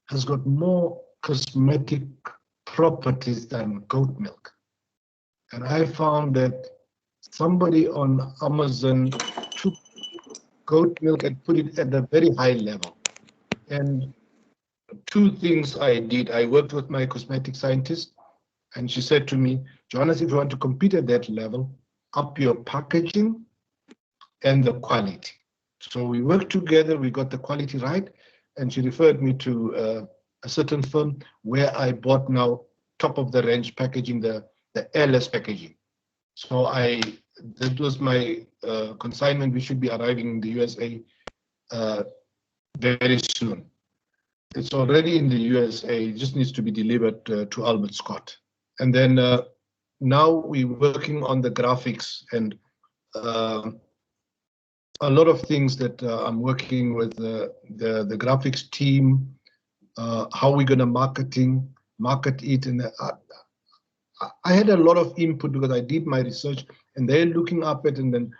Speaker 6: has got more cosmetic properties than goat milk. And I found that somebody on Amazon took goat milk and put it at a very high level. And two things I did. I worked with my cosmetic scientist, and she said to me, Johannes, if you want to compete at that level, up your packaging and the quality. So we worked together, we got the quality right, and she referred me to a certain firm where I bought now top of the range packaging, the LS packaging. So that was my consignment. We should be arriving in the USA very soon. It's already in the USA, it just needs to be delivered to Albert Scott. And then now we're working on the graphics and a lot of things that I'm working with the graphics team, how we're going to market it. And I had a lot of input because I did my research, and they're looking up at, and then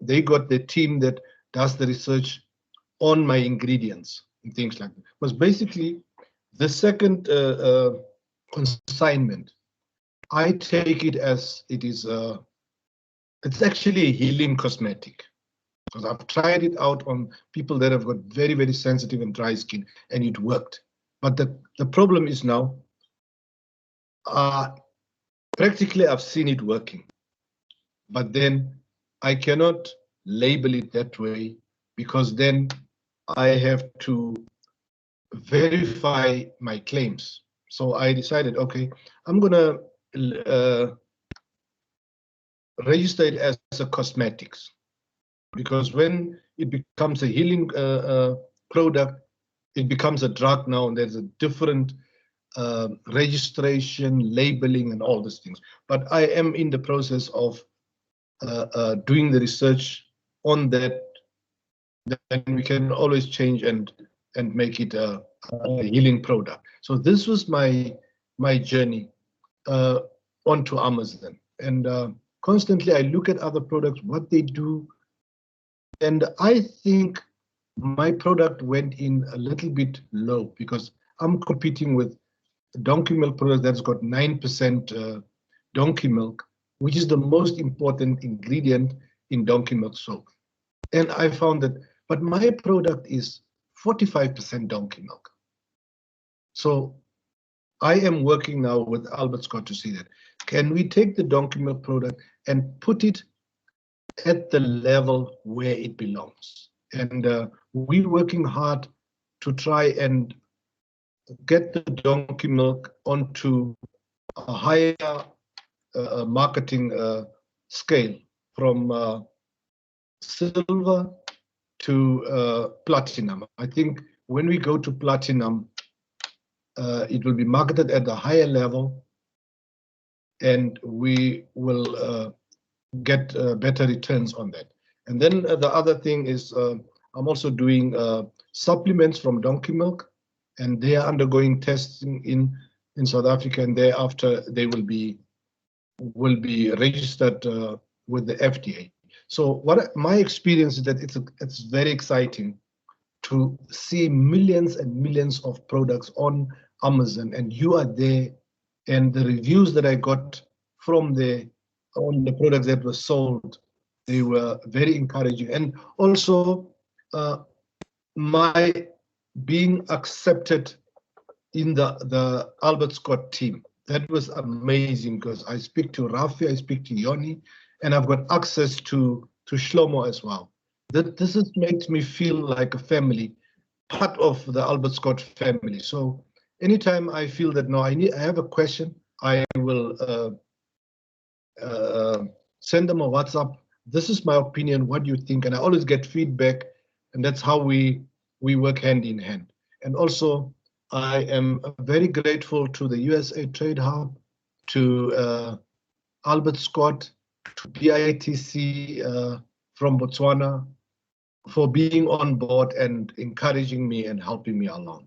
Speaker 6: they got the team that does the research on my ingredients and things like that. Because basically, the second consignment, I take it as it is. It's actually a healing cosmetic, because I've tried it out on people that have got very, very sensitive and dry skin, and it worked. But the problem is now, practically I've seen it working, but then I cannot label it that way, because then I have to verify my claims. So I decided, okay, I'm gonna register it as a cosmetics, because when it becomes a healing product, it becomes a drug now, and there's a different registration, labeling, and all these things. But I am in the process of doing the research on that. Then we can always change and make it a healing product. So this was my journey onto Amazon, and constantly I look at other products, what they do, and I think my product went in a little bit low, because I'm competing with donkey milk product that's got 9% donkey milk, which is the most important ingredient in donkey milk soap. And I found that, but my product is 45% donkey milk. So I am working now with Albert Scott to see that, can we take the donkey milk product and put it at the level where it belongs? And we're working hard to try and get the donkey milk onto a higher marketing scale, from silver to platinum. I think when we go to platinum, it will be marketed at a higher level, and we will get better returns on that. And then the other thing is, I'm also doing supplements from donkey milk, and they are undergoing testing in South Africa, and thereafter they will be registered with the FDA. So what my experience is that it's very exciting to see millions and millions of products on Amazon, and you are there, and the reviews that I got from on the products that were sold, they were very encouraging. And also my being accepted in the Albert Scott team, that was amazing, because I speak to Rafi, I speak to Yoni, and I've got access to Shlomo as well. This makes me feel like a family, part of the Albert Scott family. So anytime I feel that I have a question, I will send them a WhatsApp. This is my opinion, what do you think? And I always get feedback, and that's how we work hand in hand. And also, I am very grateful to the USA Trade Hub, to Albert Scott, to BITC from Botswana, for being on board and encouraging me and helping me along.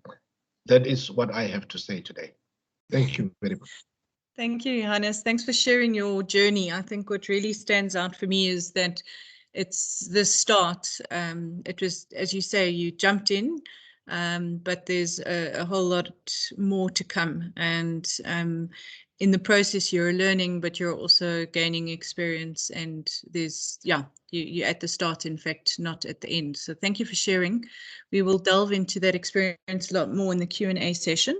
Speaker 6: That is what I have to say today. Thank you very much.
Speaker 3: Thank you, Johannes. Thanks for sharing your journey. I think what really stands out for me is that it's the start. It was, as you say, you jumped in, but there's a whole lot more to come. And in the process, you're learning, but you're also gaining experience. And there's, you're at the start, in fact, not at the end. So thank you for sharing. We will delve into that experience a lot more in the Q&A session.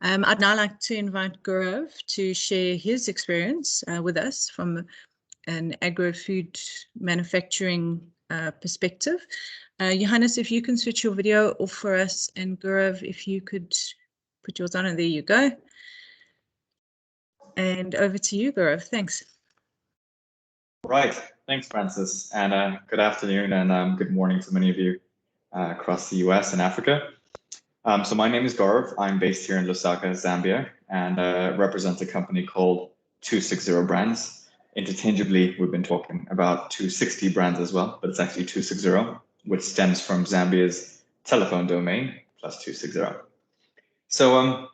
Speaker 3: I'd now like to invite Gaurav to share his experience with us from an agro-food manufacturing perspective. Johannes, if you can switch your video off for us, and Gaurav, if you could put yours on, and there you go. And over to you, Gaurav. Thanks.
Speaker 7: Right. Thanks, Francis. And good afternoon and good morning to many of you across the US and Africa. So my name is Gaurav. I'm based here in Lusaka, Zambia, and represent a company called 260 Brands. Interchangeably, we've been talking about 260 brands as well, but it's actually 260, which stems from Zambia's telephone domain plus 260. So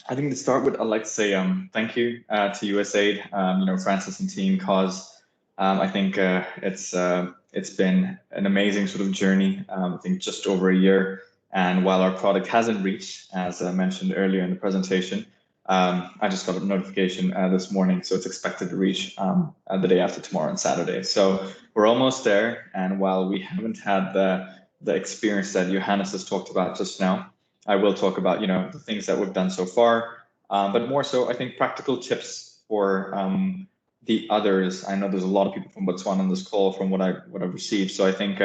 Speaker 7: I think to start with, I'd like to say thank you to USAID, Francis and team, cause I think it's been an amazing sort of journey. I think just over a year, and while our product hasn't reached, as I mentioned earlier in the presentation, I just got a notification this morning, so it's expected to reach the day after tomorrow on Saturday. So we're almost there, and while we haven't had the experience that Johannes has talked about just now, I will talk about the things that we've done so far, but more so I think practical tips for the others. I know there's a lot of people from Botswana on this call from what I've received, so I think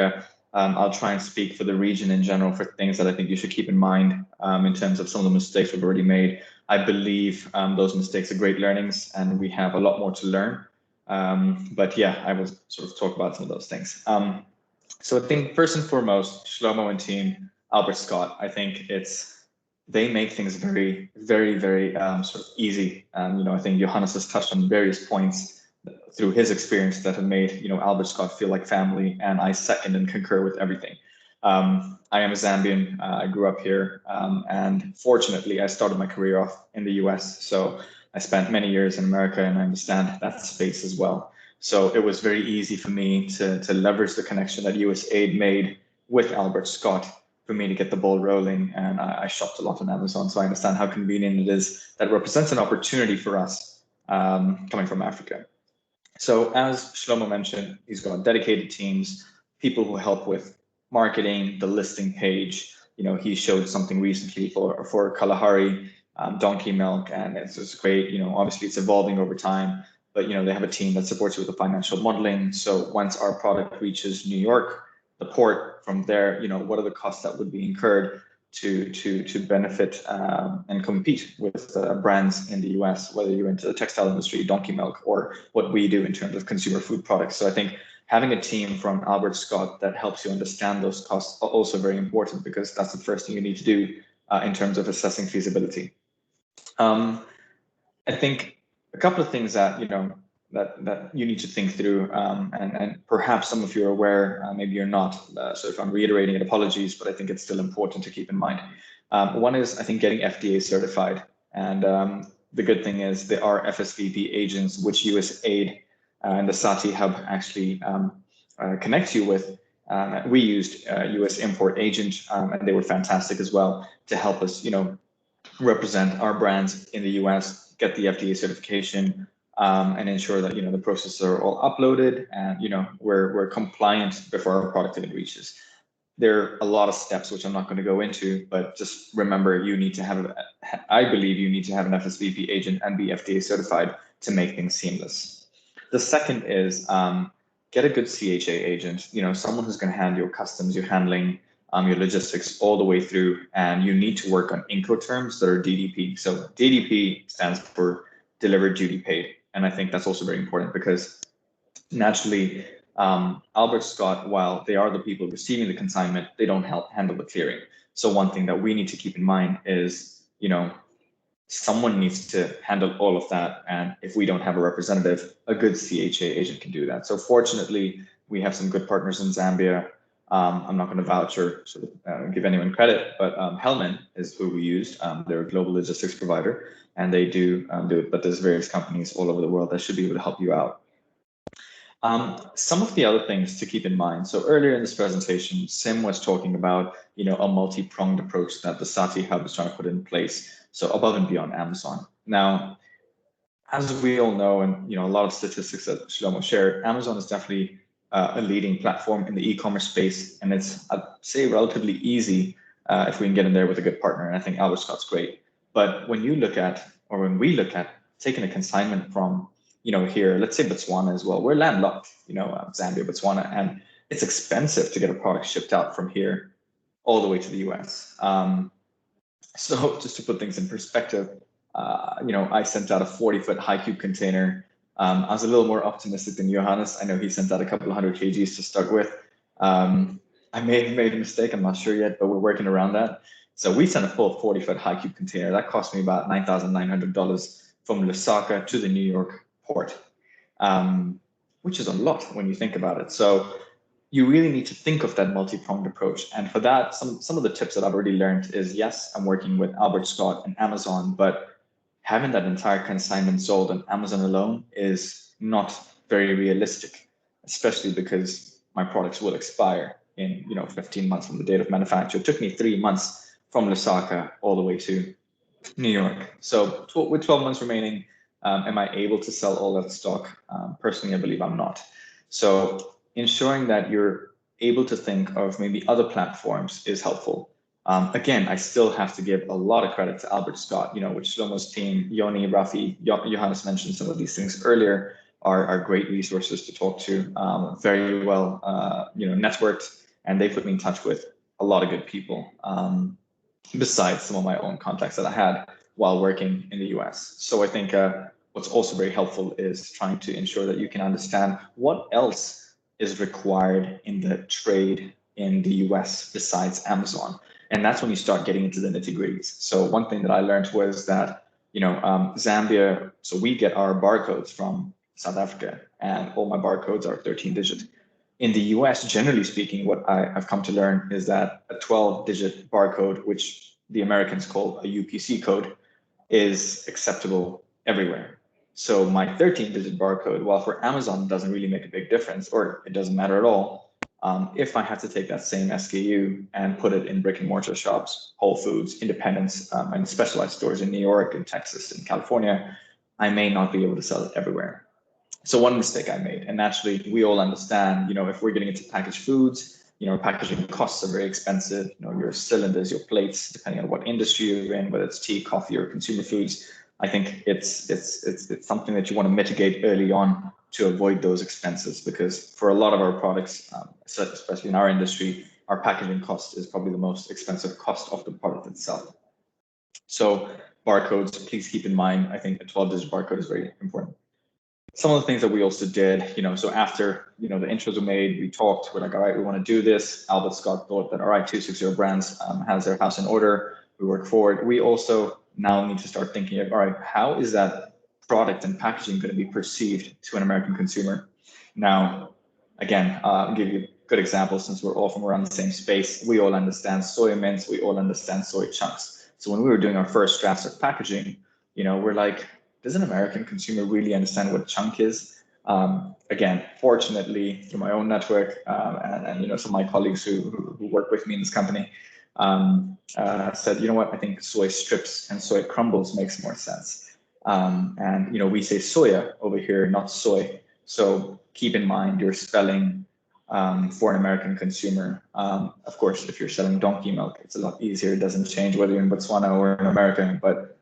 Speaker 7: I'll try and speak for the region in general for things that I think you should keep in mind in terms of some of the mistakes we've already made. I believe those mistakes are great learnings, and we have a lot more to learn. But yeah, I will sort of talk about some of those things. So I think first and foremost, Shlomo and team, Albert Scott, I think they make things very, very, very sort of easy. I think Johannes has touched on various points through his experience that have made Albert Scott feel like family, and I second and concur with everything. I am a Zambian. I grew up here, and fortunately, I started my career off in the US. So I spent many years in America, and I understand that space as well. So it was very easy for me to leverage the connection that USAID made with Albert Scott for me to get the ball rolling. And I shopped a lot on Amazon, so I understand how convenient it is. That represents an opportunity for us coming from Africa. So as Shlomo mentioned, he's got dedicated teams, people who help with marketing, the listing page. He showed something recently for Kalahari donkey milk, and it's just great. Obviously it's evolving over time, but they have a team that supports you with the financial modeling. So once our product reaches New York, the port, from there, what are the costs that would be incurred to benefit and compete with brands in the US, whether you're into the textile industry, donkey milk, or what we do in terms of consumer food products. So I think having a team from Albert Scott that helps you understand those costs are also very important, because that's the first thing you need to do in terms of assessing feasibility. I think a couple of things that that you need to think through, and perhaps some of you are aware, maybe you're not. So if I'm reiterating it, apologies, but I think it's still important to keep in mind. One is, I think, getting FDA certified, and the good thing is there are FSVP agents which USAID and the Sati Hub actually connect you with. We used US Import Agent, and they were fantastic as well to help us, represent our brands in the US, get the FDA certification, and ensure that the processes are all uploaded, and we're compliant before our product even reaches. There are a lot of steps which I'm not going to go into, but just remember, you need to have, I believe you need to have an FSVP agent and be FDA certified to make things seamless. The second is get a good CHA agent, someone who's going to handle your customs, your handling, your logistics all the way through, and you need to work on Incoterms that are DDP. So DDP stands for Delivered Duty Paid, and I think that's also very important, because naturally, Albert Scott, while they are the people receiving the consignment, they don't help handle the clearing. So one thing that we need to keep in mind is, someone needs to handle all of that, and if we don't have a representative, a good CHA agent can do that. So fortunately, we have some good partners in Zambia. I'm not going to vouch or sort of give anyone credit, but Hellman is who we used. They're a global logistics provider, and they do it, but there's various companies all over the world that should be able to help you out. Some of the other things to keep in mind. So earlier in this presentation, Sim was talking about, a multi-pronged approach that the Sati Hub is trying to put in place. So above and beyond Amazon. Now, as we all know, and a lot of statistics that Shlomo shared, Amazon is definitely a leading platform in the e-commerce space, and it's, I'd say, relatively easy if we can get in there with a good partner. And I think Albert Scott's great. But when you look at, or when we look at taking a consignment from, here, let's say Botswana as well, we're landlocked, Zambia, Botswana, and it's expensive to get a product shipped out from here all the way to the US. So just to put things in perspective, I sent out a 40-foot high cube container. I was a little more optimistic than Johannes. I know he sent out a couple of 100 kgs to start with. I may have made a mistake, I'm not sure yet, but we're working around that. So we sent a full 40-foot high cube container. That cost me about $9,900 from Lusaka to the New York port, which is a lot when you think about it. So you really need to think of that multi-pronged approach. And for that, some of the tips that I've already learned is, yes, I'm working with Albert Scott and Amazon, but having that entire consignment sold on Amazon alone is not very realistic, especially because my products will expire in 15 months from the date of manufacture. It took me 3 months from Lusaka all the way to New York. So with 12 months remaining, am I able to sell all that stock? Personally, I believe I'm not. So ensuring that you're able to think of maybe other platforms is helpful. Again, I still have to give a lot of credit to Albert Scott, with Shlomo's team. Yoni, Rafi, Johannes mentioned some of these things earlier, are great resources to talk to, very well networked, and they put me in touch with a lot of good people, besides some of my own contacts that I had while working in the US. So I think what's also very helpful is trying to ensure that you can understand what else is required in the trade in the US besides Amazon. And that's when you start getting into the nitty-gritties. So one thing that I learned was that, Zambia, so we get our barcodes from South Africa, and all my barcodes are 13-digit. In the US, generally speaking, what I've come to learn is that a 12-digit barcode, which the Americans call a UPC code, is acceptable everywhere. So my 13-digit barcode, while for Amazon doesn't really make a big difference, or it doesn't matter at all, if I had to take that same SKU and put it in brick and mortar shops, Whole Foods, independents, and specialized stores in New York and Texas and California, I may not be able to sell it everywhere. So one mistake I made, and naturally we all understand, if we're getting into packaged foods, packaging costs are very expensive. Your cylinders, your plates, depending on what industry you're in, whether it's tea, coffee, or consumer foods. I think it's something that you want to mitigate early on to avoid those expenses, because for a lot of our products, especially in our industry, our packaging cost is probably the most expensive cost of the product itself. So barcodes, please keep in mind, I think a 12-digit barcode is very important. Some of the things that we also did, so after, the intros were made, we talked, we're like, all right, we want to do this. Albert Scott thought that, all right, 260 Brands has their house in order. We work forward. We also now need to start thinking of, all right, how is that product and packaging going to be perceived to an American consumer? Now, again, I'll give you a good example, since we're all from around the same space. We all understand soy mints. We all understand soy chunks. So when we were doing our first drafts of packaging, we're like, does an American consumer really understand what chunk is? Again, fortunately, through my own network and some of my colleagues who work with me in this company said, you know what, I think soy strips and soy crumbles makes more sense. And we say soya over here, not soy. So keep in mind your spelling for an American consumer. Of course, if you're selling donkey milk, it's a lot easier. It doesn't change whether you're in Botswana or in America, but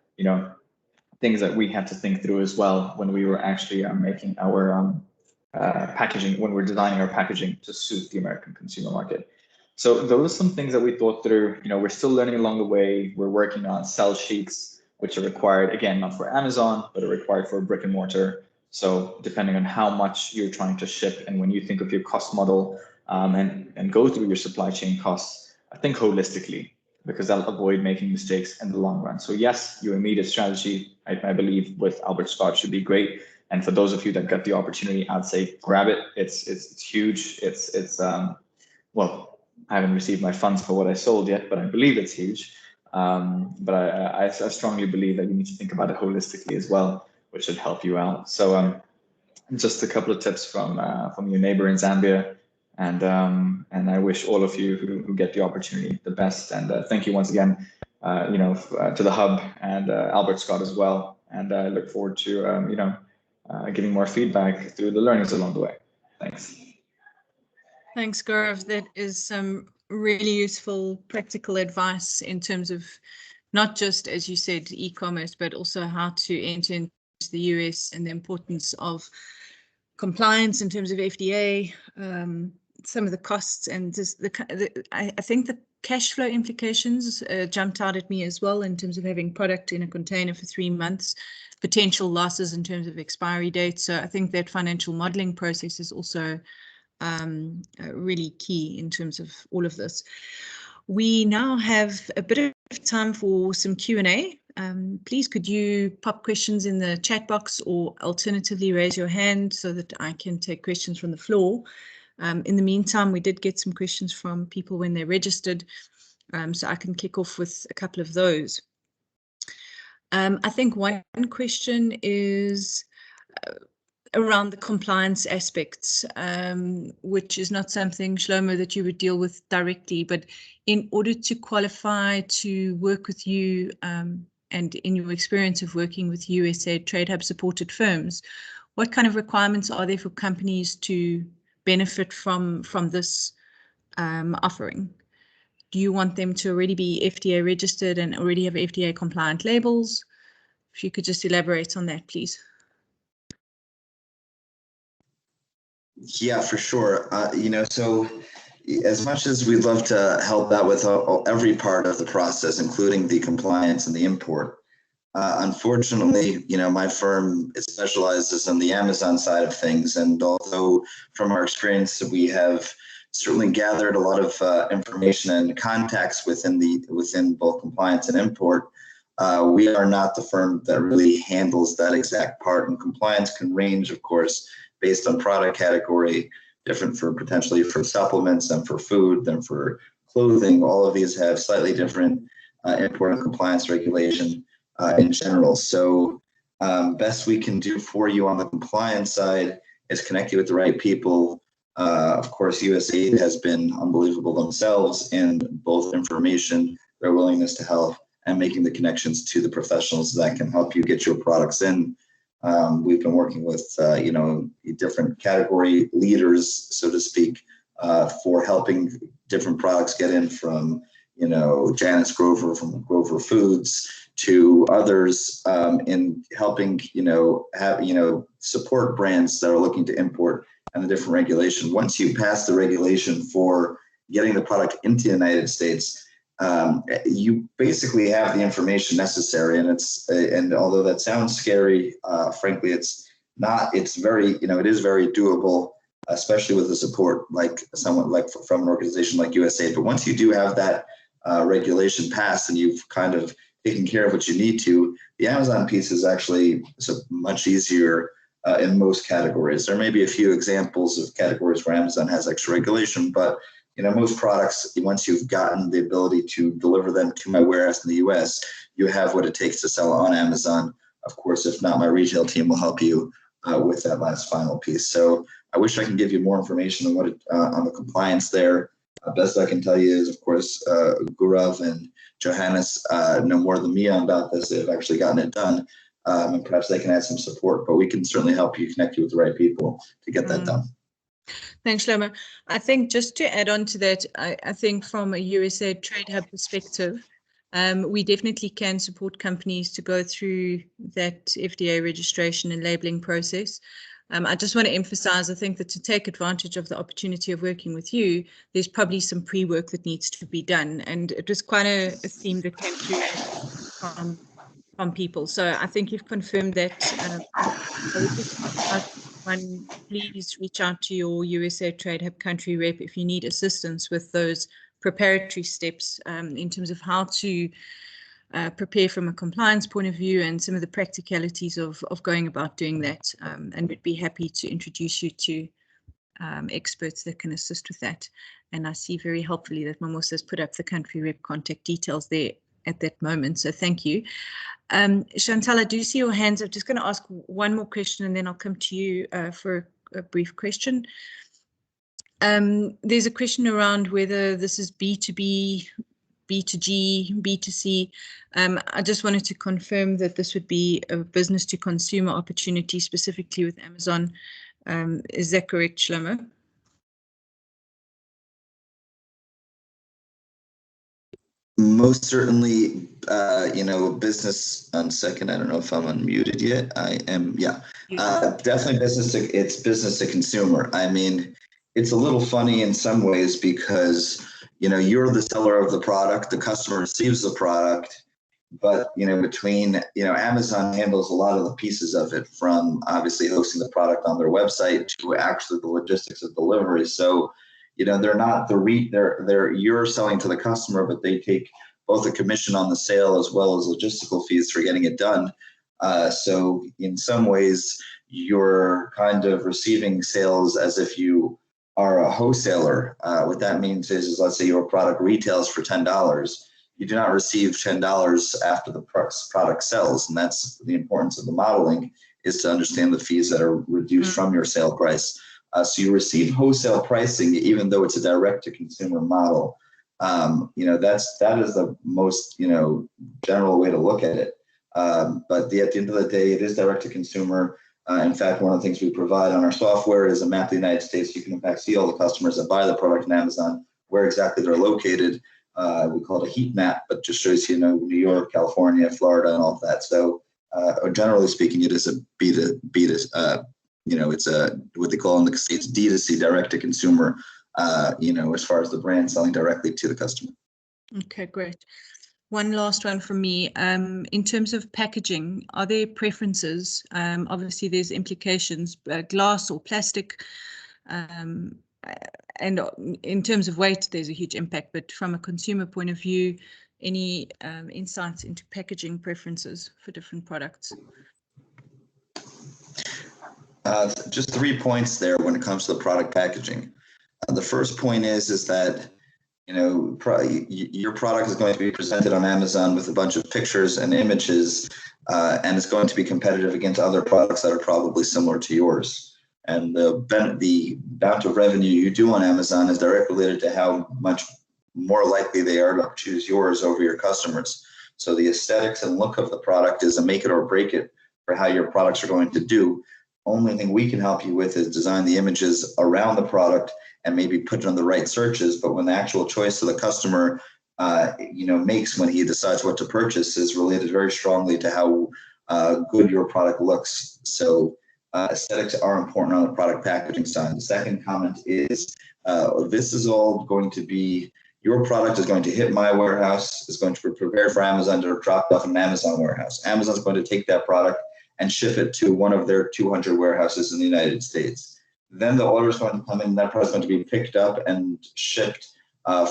Speaker 7: things that we had to think through as well when we were actually making our packaging, when we're designing our packaging to suit the American consumer market. So those are some things that we thought through. We're still learning along the way. We're working on sell sheets, which are required, again, not for Amazon, but are required for brick and mortar. So depending on how much you're trying to ship, and when you think of your cost model and go through your supply chain costs, I think holistically, because that'll avoid making mistakes in the long run. So yes, your immediate strategy, I believe, with Albert Scott should be great. And for those of you that got the opportunity, I'd say grab it. It's huge. Well, I haven't received my funds for what I sold yet, but I believe it's huge. But I strongly believe that you need to think about it holistically as well, which should help you out. So just a couple of tips from your neighbor in Zambia. And I wish all of you who get the opportunity the best. And thank you once again, to the Hub and Albert Scott as well. And I look forward to, giving more feedback through the learnings along the way. Thanks.
Speaker 3: Thanks, Gaurav. That is some really useful practical advice in terms of not just, as you said, e-commerce, but also how to enter into the US and the importance of compliance in terms of FDA, some of the costs, and just I think the cash flow implications jumped out at me as well, in terms of having product in a container for 3 months, potential losses in terms of expiry dates. So I think that financial modeling process is also really key in terms of all of this. We now have a bit of time for some Q&A. Please, could you pop questions in the chat box, or alternatively raise your hand so that I can take questions from the floor. In the meantime, we did get some questions from people when they registered, so I can kick off with a couple of those. I think one question is around the compliance aspects, which is not something, Shlomo, that you would deal with directly, but in order to qualify to work with you, and in your experience of working with USAID Trade Hub supported firms, what kind of requirements are there for companies to benefit from this offering? Do you want them to already be FDA registered and already have FDA compliant labels? If you could just elaborate on that, please.
Speaker 5: Yeah, for sure. So as much as we'd love to help out with every part of the process, including the compliance and the import, unfortunately, my firm specializes in the Amazon side of things. And although from our experience, we have certainly gathered a lot of information and contacts within both compliance and import, we are not the firm that really handles that exact part. And compliance can range, of course, based on product category, different for potentially for supplements and for food than for clothing. All of these have slightly different import and compliance regulation in general. So best we can do for you on the compliance side is connect you with the right people. Of course, USAID has been unbelievable themselves in both information, their willingness to help, and making the connections to the professionals that can help you get your products in. We've been working with, different category leaders, so to speak, for helping different products get in from, Janice Grover from Grover Foods to others in helping, support brands that are looking to import and the different regulation. Once you pass the regulation for getting the product into the United States, you basically have the information necessary, and although that sounds scary, frankly, it's not. It's very, it is very doable, especially with the support from an organization like USAID. But once you do have that regulation passed and you've kind of taken care of what you need to, the Amazon piece is actually much easier in most categories. There may be a few examples of categories where Amazon has extra regulation, but most products, once you've gotten the ability to deliver them to my warehouse in the US, you have what it takes to sell on Amazon. Of course, if not, my retail team will help you with that last final piece. So I wish I can give you more information on on the compliance there. Best I can tell you is, of course, Gaurav and Johannes know more than me about this. They've actually gotten it done, and perhaps they can add some support, but we can certainly help you, connect you with the right people to get that done.
Speaker 3: Thanks, Shlomo. I think just to add on to that, I think from a USAID Trade Hub perspective, we definitely can support companies to go through that FDA registration and labeling process. I just want to emphasize, I think that to take advantage of the opportunity of working with you, there's probably some pre-work that needs to be done. And it was quite a theme that came through from people. So I think you've confirmed that. Please reach out to your USAID Trade Hub country rep if you need assistance with those preparatory steps in terms of how to prepare from a compliance point of view and some of the practicalities of going about doing that. And we'd be happy to introduce you to experts that can assist with that. And I see very helpfully that Mimosa has put up the country rep contact details there at that moment. So thank you. Chantal, I do see your hands. I'm just going to ask one more question and then I'll come to you for a brief question. There's a question around whether this is B2B, B2G, B2C. I just wanted to confirm that this would be a business to consumer opportunity specifically with Amazon. Is that correct, Shlomo?
Speaker 5: Most certainly, business. On second, I don't know if I'm unmuted yet. I am, yeah. Definitely it's business to consumer. I mean, it's a little funny in some ways because, you're the seller of the product, the customer receives the product, but, between, Amazon handles a lot of the pieces of it, from obviously hosting the product on their website to actually the logistics of delivery. So, they're not you're selling to the customer, but they take both a commission on the sale as well as logistical fees for getting it done. So in some ways, you're kind of receiving sales as if you are a wholesaler. What that means is let's say your product retails for $10. you do not receive $10 after the product sells. And that's the importance of the modeling, is to understand the fees that are reduced from your sale price. So you receive wholesale pricing, even though it's a direct-to-consumer model. That is the most general way to look at it. But at the end of the day, it is direct-to-consumer. In fact, one of the things we provide on our software is a map of the United States. You can in fact see all the customers that buy the product on Amazon, where exactly they're located. We call it a heat map, but just shows New York, California, Florida, and all of that. So generally speaking, it is a it's a what they call in the States D2C, direct to consumer. As far as the brand selling directly to the customer.
Speaker 3: Okay, great. One last one from me. In terms of packaging, are there preferences? Obviously, there's implications, glass or plastic. And in terms of weight, there's a huge impact. But from a consumer point of view, any insights into packaging preferences for different products?
Speaker 5: Just 3 points there when it comes to the product packaging. The first point is that your product is going to be presented on Amazon with a bunch of pictures and images, and it's going to be competitive against other products that are probably similar to yours. And the amount of revenue you do on Amazon is directly related to how much more likely they are to choose yours over your customers. So the aesthetics and look of the product is a make it or break it for how your products are going to do. Only thing we can help you with is design the images around the product and maybe put it on the right searches. But when the actual choice of the customer, makes when he decides what to purchase is related very strongly to how good your product looks. So aesthetics are important on the product packaging side. The second comment is this is all going to be, your product is going to hit my warehouse, is going to be prepared for Amazon to drop off in an Amazon warehouse. Amazon's going to take that product and ship it to one of their 200 warehouses in the United States. Then the order is going to come in, and that product is going to be picked up and shipped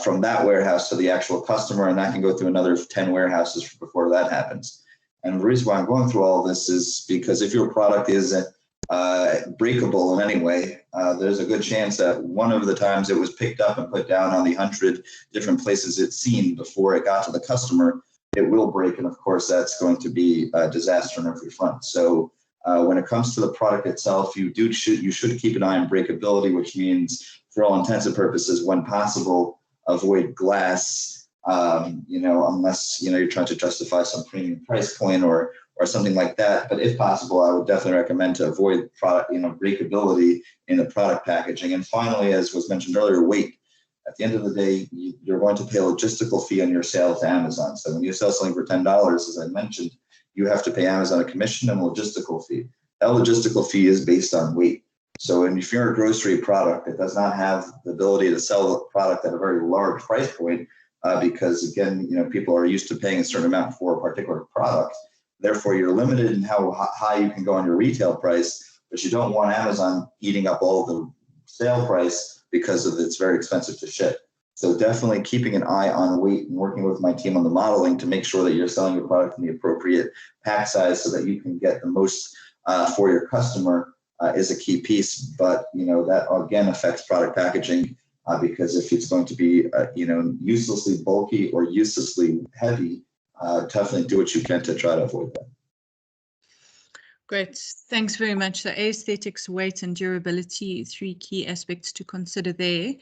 Speaker 5: from that warehouse to the actual customer, and that can go through another 10 warehouses before that happens. And the reason why I'm going through all this is because if your product is breakable in any way, there's a good chance that one of the times it was picked up and put down on the 100 different places it's seen before it got to the customer, it will break, and of course that's going to be a disaster on every front. So when it comes to the product itself, you should keep an eye on breakability, which means for all intents and purposes, when possible, avoid glass, unless you're trying to justify some premium price point or something like that. But if possible, I would definitely recommend to avoid product breakability in the product packaging. And finally, as was mentioned earlier, weight. At the end of the day, you're going to pay a logistical fee on your sale to Amazon. So when you sell something for $10, as I mentioned, you have to pay Amazon a commission and a logistical fee. That logistical fee is based on weight. So if you're a grocery product that does not have the ability to sell the product at a very large price point, because again, people are used to paying a certain amount for a particular product. Therefore, you're limited in how high you can go on your retail price, but you don't want Amazon eating up all the sale price because it's very expensive to ship. So definitely keeping an eye on weight and working with my team on the modeling to make sure that you're selling your product in the appropriate pack size so that you can get the most for your customer is a key piece. But that again affects product packaging because if it's going to be uselessly bulky or uselessly heavy, definitely do what you can to try to avoid that.
Speaker 3: Great, thanks very much. So aesthetics, weight, and durability, 3 key aspects to consider there.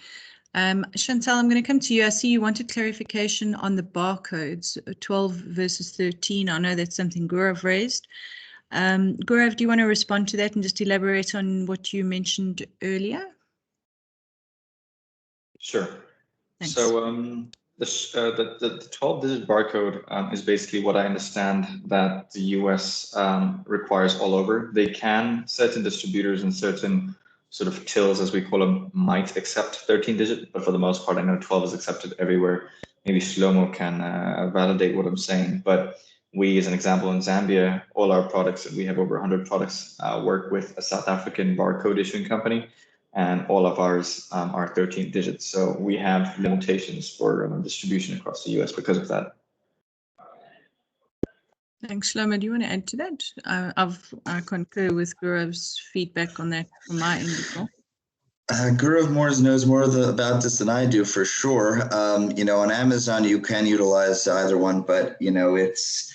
Speaker 3: Chantal, I'm going to come to you. I see you wanted clarification on the barcodes, 12 versus 13. I know that's something Gaurav raised. Gaurav, do you want to respond to that and just elaborate on what you mentioned earlier?
Speaker 7: Sure.
Speaker 3: Thanks.
Speaker 7: So the 12-digit barcode is basically what I understand that the US requires all over. They can, certain distributors and certain sort of tills, as we call them, might accept 13-digit, but for the most part, I know 12 is accepted everywhere. Maybe Shlomo can validate what I'm saying, but we, as an example, in Zambia, all our products, and we have over 100 products, work with a South African barcode issuing company, and all of ours are 13 digits. So we have limitations for distribution across the US because of that.
Speaker 3: Thanks, Shlomo. Do you want to add to that? I concur with Gaurav's feedback on that from my end as well.
Speaker 5: Gaurav knows more about this than I do, for sure. On Amazon you can utilize either one, but it's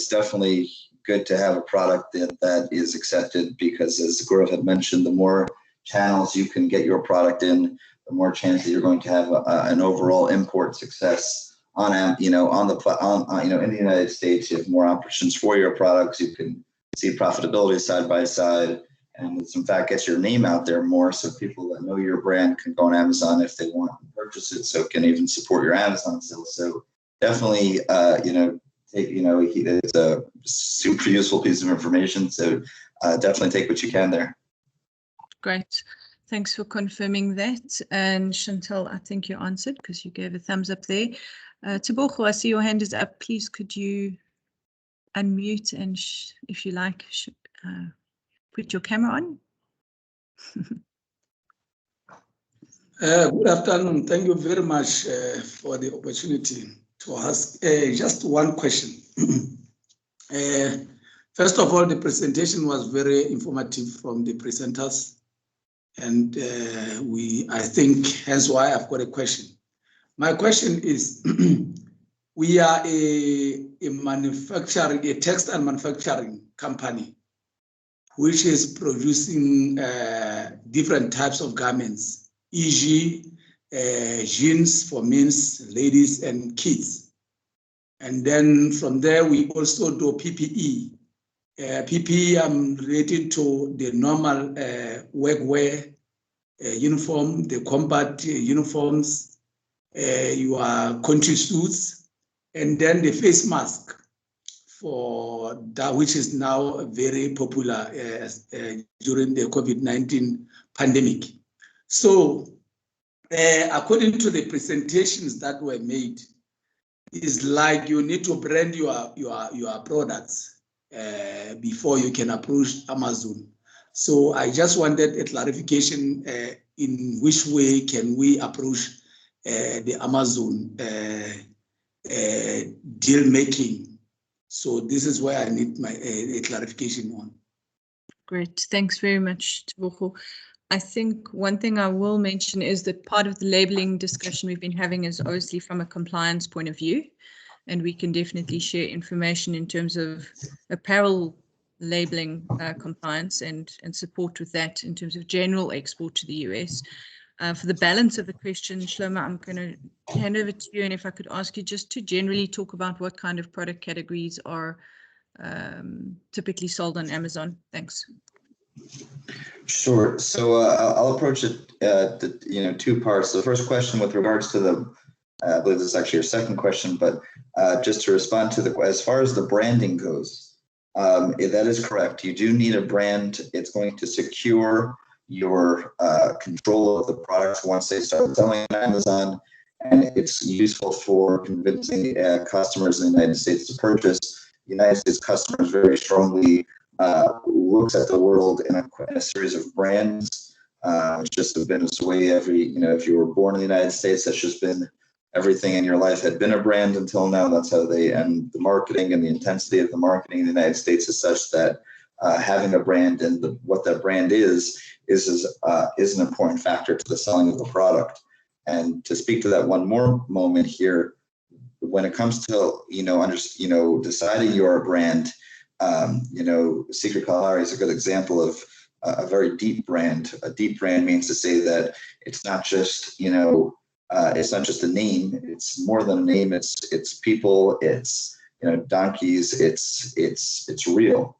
Speaker 5: definitely good to have a product that is accepted, because as Gaurav had mentioned, the more channels you can get your product in, the more chance that you're going to have an overall import success in the United States. You have more options for your products. You can see profitability side by side, and it's in fact gets your name out there more, so people that know your brand can go on Amazon if they want to purchase it, so it can even support your Amazon sales. So definitely, it's a super useful piece of information. So definitely take what you can there.
Speaker 3: Great. Thanks for confirming that. And Chantal, I think you answered because you gave a thumbs up there. Tebogo, I see your hand is up. Please, could you unmute and if you like, put your camera on.
Speaker 8: Good afternoon. Thank you very much for the opportunity to ask just one question. First of all, the presentation was very informative from the presenters, and I think hence why I've got a question. My question is, we are a textile manufacturing company, which is producing different types of garments, e.g. jeans for men's, ladies, and kids. And then from there, we also do PPE. PPE, I'm related to the normal workwear uniform, the combat uniforms, your country suits, and then the face mask, for that, which is now very popular during the COVID-19 pandemic. So, according to the presentations that were made, it's like you need to brand your products before you can approach Amazon. So I just wanted a clarification in which way can we approach the Amazon deal making. So this is where I need a clarification on.
Speaker 3: Great, thanks very much, Tebogo. I think one thing I will mention is that part of the labeling discussion we've been having is obviously from a compliance point of view, and we can definitely share information in terms of apparel labeling compliance and support with that in terms of general export to the US. For the balance of the question, Shlomo, I'm going to hand over to you, and if I could ask you just to generally talk about what kind of product categories are typically sold on Amazon. Thanks.
Speaker 5: Sure. So I'll approach it, two parts. The first question with regards to I believe this is actually your second question, but just to respond to as far as the branding goes, that is correct. You do need a brand. It's going to secure your control of the products once they start selling on Amazon, and it's useful for convincing customers in the United States to purchase. United States customers very strongly looks at the world in a series of brands. It's just been this way if you were born in the United States, that's just been everything in your life had been a brand until now. That's how and the marketing and the intensity of the marketing in the United States is such that having a brand and what that brand is an important factor to the selling of the product. And to speak to that one more moment here, when it comes to deciding your brand, Secret Kalahari is a good example of a very deep brand. A deep brand means to say that it's not just it's not just a name. It's more than a name. It's people. It's donkeys. It's real.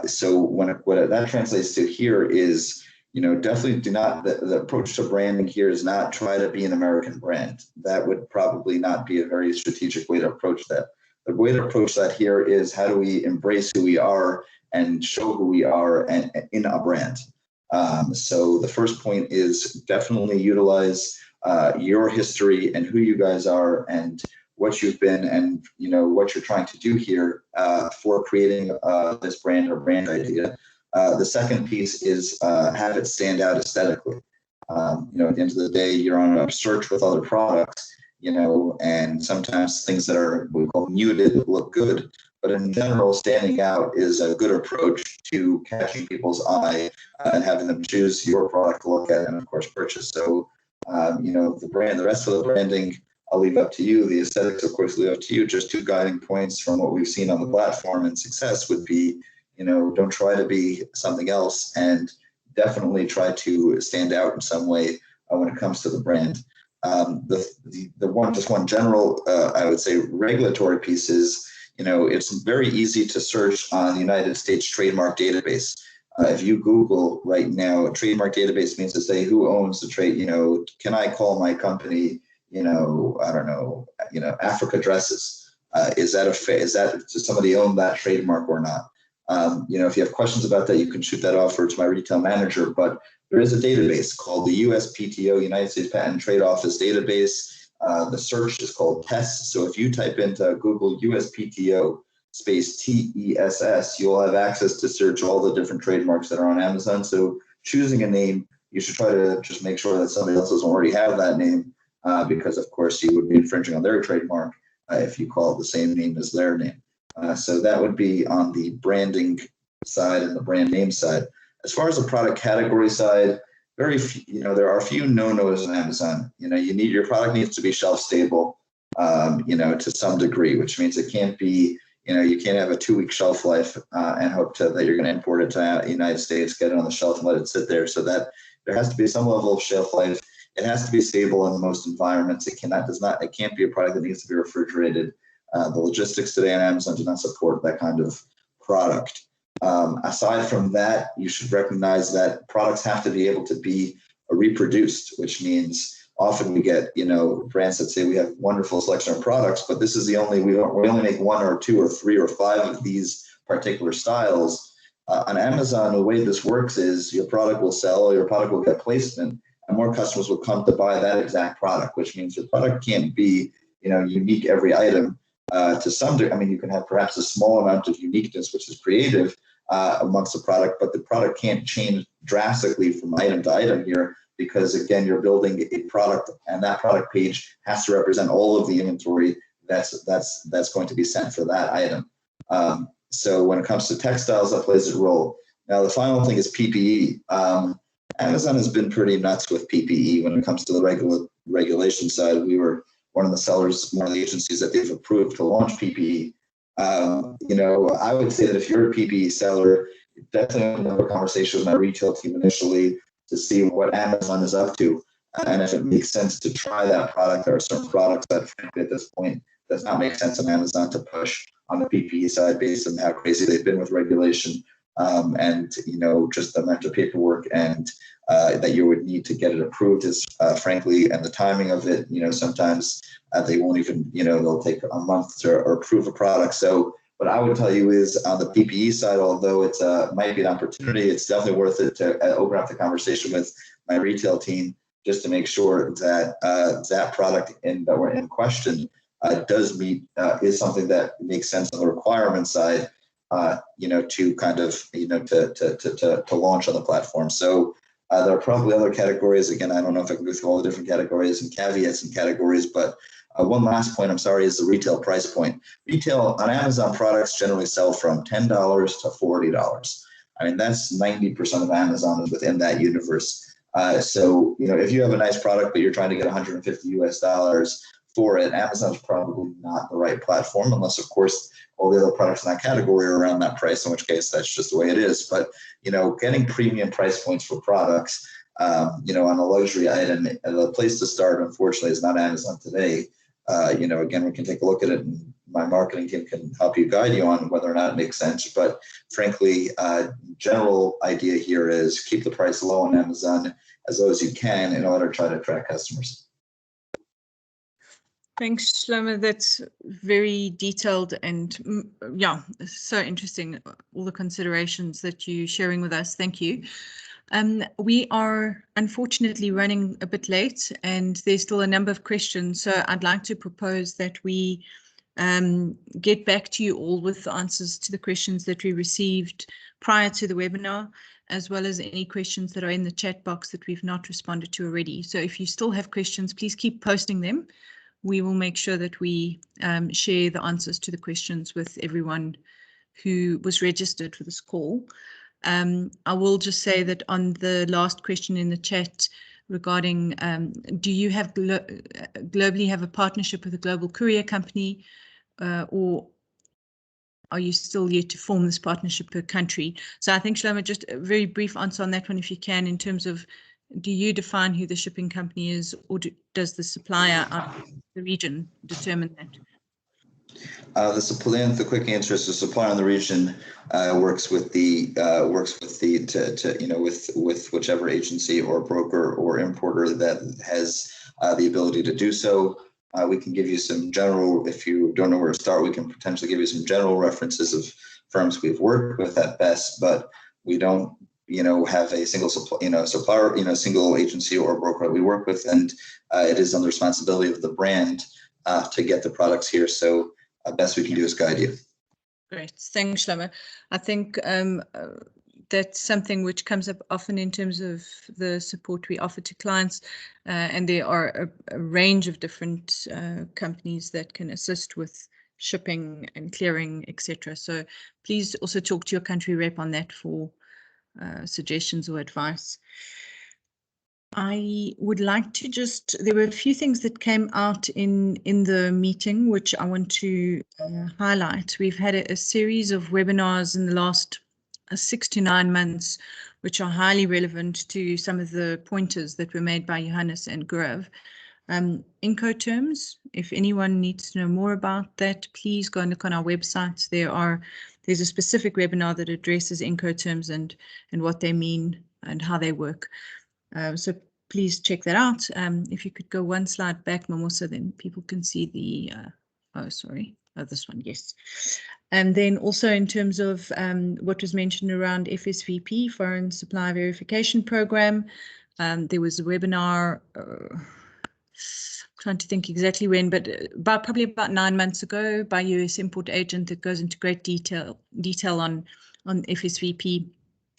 Speaker 5: So what that translates to here is definitely do not. The approach to branding here is not try to be an American brand. That would probably not be a very strategic way to approach that. The way to approach that here is how do we embrace who we are and show who we are and in a brand. So the first point is definitely utilize your history and who you guys are and what you've been and what you're trying to do here for creating this brand or brand idea. The second piece is have it stand out aesthetically. At the end of the day, you're on a search with other products, and sometimes things that are we call muted look good, but in general, standing out is a good approach to catching people's eye and having them choose your product to look at and of course purchase. So, you know, the rest of the branding, I'll leave up to you. The aesthetics, of course, leave up to you. Just 2 guiding points from what we've seen on the platform and success would be, you know, don't try to be something else, and definitely try to stand out in some way when it comes to the brand. Just one general, I would say, regulatory piece is, you know, it's very easy to search on the United States trademark database. If you Google right now, a trademark database means to say who owns the trade. You know, can I call my company, you know, I don't know, you know, Africa Dresses? Is that does somebody own that trademark or not? You know, if you have questions about that, you can shoot that off to my retail manager. But there is a database called the USPTO, United States Patent and Trade Office database. The search is called TESS. So if you type into Google USPTO space TESS, you'll have access to search all the different trademarks that are on Amazon. So choosing a name, you should try to just make sure that somebody else doesn't already have that name, because of course you would be infringing on their trademark if you call it the same name as their name. So that would be on the branding side and the brand name side. As far as the product category side, very few, you know, there are a few no-nos on Amazon. You know, your product needs to be shelf stable, you know, to some degree, which means it can't be, you know, you can't have a 2-week shelf life and hope that you're going to import it to the United States, get it on the shelf and let it sit there. So that there has to be some level of shelf life. It has to be stable in most environments. It can't be a product that needs to be refrigerated. The logistics today on Amazon do not support that kind of product. Aside from that, you should recognize that products have to be able to be reproduced, which means often we get, you know, brands that say we have wonderful selection of products, but this is we only make 1 or 2 or 3 or 5 of these particular styles. On Amazon, the way this works is your product will sell, your product will get placement, and more customers will come to buy that exact product, which means your product can't be, you know, unique every item. To some degree, I mean, you can have perhaps a small amount of uniqueness, which is creative amongst the product, but the product can't change drastically from item to item here, because again, you're building a product, and that product page has to represent all of the inventory that's going to be sent for that item. So when it comes to textiles, that plays a role. Now, the final thing is PPE. Amazon has been pretty nuts with PPE when it comes to the regulation side. We were one of the sellers, one of the agencies that they've approved to launch PPE. You know, I would say that if you're a PPE seller, definitely have a conversation with my retail team initially to see what Amazon is up to, and if it makes sense to try that product. There are certain products that, frankly, at this point, does not make sense on Amazon to push on the PPE side based on how crazy they've been with regulation, and you know, just the amount of paperwork and that you would need to get it approved is, frankly, and the timing of it, you know, sometimes they won't even, you know, they'll take a month to approve a product. So what I would tell you is on the PPE side, although it's might be an opportunity, it's definitely worth it to open up the conversation with my retail team just to make sure that that product that we're in question does meet, is something that makes sense on the requirement side, you know, to kind of, you know, to launch on the platform. So there are probably other categories. Again, I don't know if I can go through all the different categories and caveats and categories, but one last point, I'm sorry, is the retail price point. Retail on Amazon products generally sell from $10 to $40. I mean, that's 90% of Amazon is within that universe. So, you know, if you have a nice product, but you're trying to get $150 for it, Amazon's probably not the right platform, unless, of course, all the other products in that category are around that price, in which case that's just the way it is. But, you know, getting premium price points for products, you know, on a luxury item, the place to start, unfortunately, is not Amazon today. You know, again, we can take a look at it, and my marketing team can help you, guide you on whether or not it makes sense. But frankly, general idea here is keep the price low on Amazon as low as you can in order to try to attract customers.
Speaker 3: Thanks, Shlomo. That's very detailed and yeah, so interesting, all the considerations that you're sharing with us. Thank you. We are unfortunately running a bit late, and there's still a number of questions. So I'd like to propose that we get back to you all with the answers to the questions that we received prior to the webinar, as well as any questions that are in the chat box that we've not responded to already. So if you still have questions, please keep posting them. we will make sure that we share the answers to the questions with everyone who was registered for this call. I will just say that on the last question in the chat regarding do you have globally have a partnership with a global courier company, or are you still yet to form this partnership per country? So I think, Shlomo, just a very brief answer on that one, if you can, in terms of, do you define who the shipping company is, or does the supplier out of the region determine that?
Speaker 5: The quick answer is the supplier in the region works with whichever agency or broker or importer that has the ability to do so. We can give you some general, if you don't know where to start, we can potentially give you some general references of firms we've worked with at best, but we don't, have a single supplier, single agency or broker that we work with, and it is on the responsibility of the brand to get the products here. So best we can do is guide you.
Speaker 3: Great, thanks, Shlomo. I think that's something which comes up often in terms of the support we offer to clients, and there are a range of different companies that can assist with shipping and clearing, etc. So please also talk to your country rep on that for suggestions or advice. I would like to there were a few things that came out in the meeting which I want to highlight. We've had a series of webinars in the last 6 to 9 months, which are highly relevant to some of the pointers that were made by Johannes and Gaurav. Incoterms, if anyone needs to know more about that, please go and look on our website. There's a specific webinar that addresses Incoterms and what they mean and how they work. So please check that out. If you could go one slide back, Mamosa, then people can see the, this one, yes. And then also in terms of what was mentioned around FSVP, Foreign Supply Verification Program, there was a webinar, trying to think exactly when, but probably about 9 months ago by US Import Agent that goes into great detail on FSVP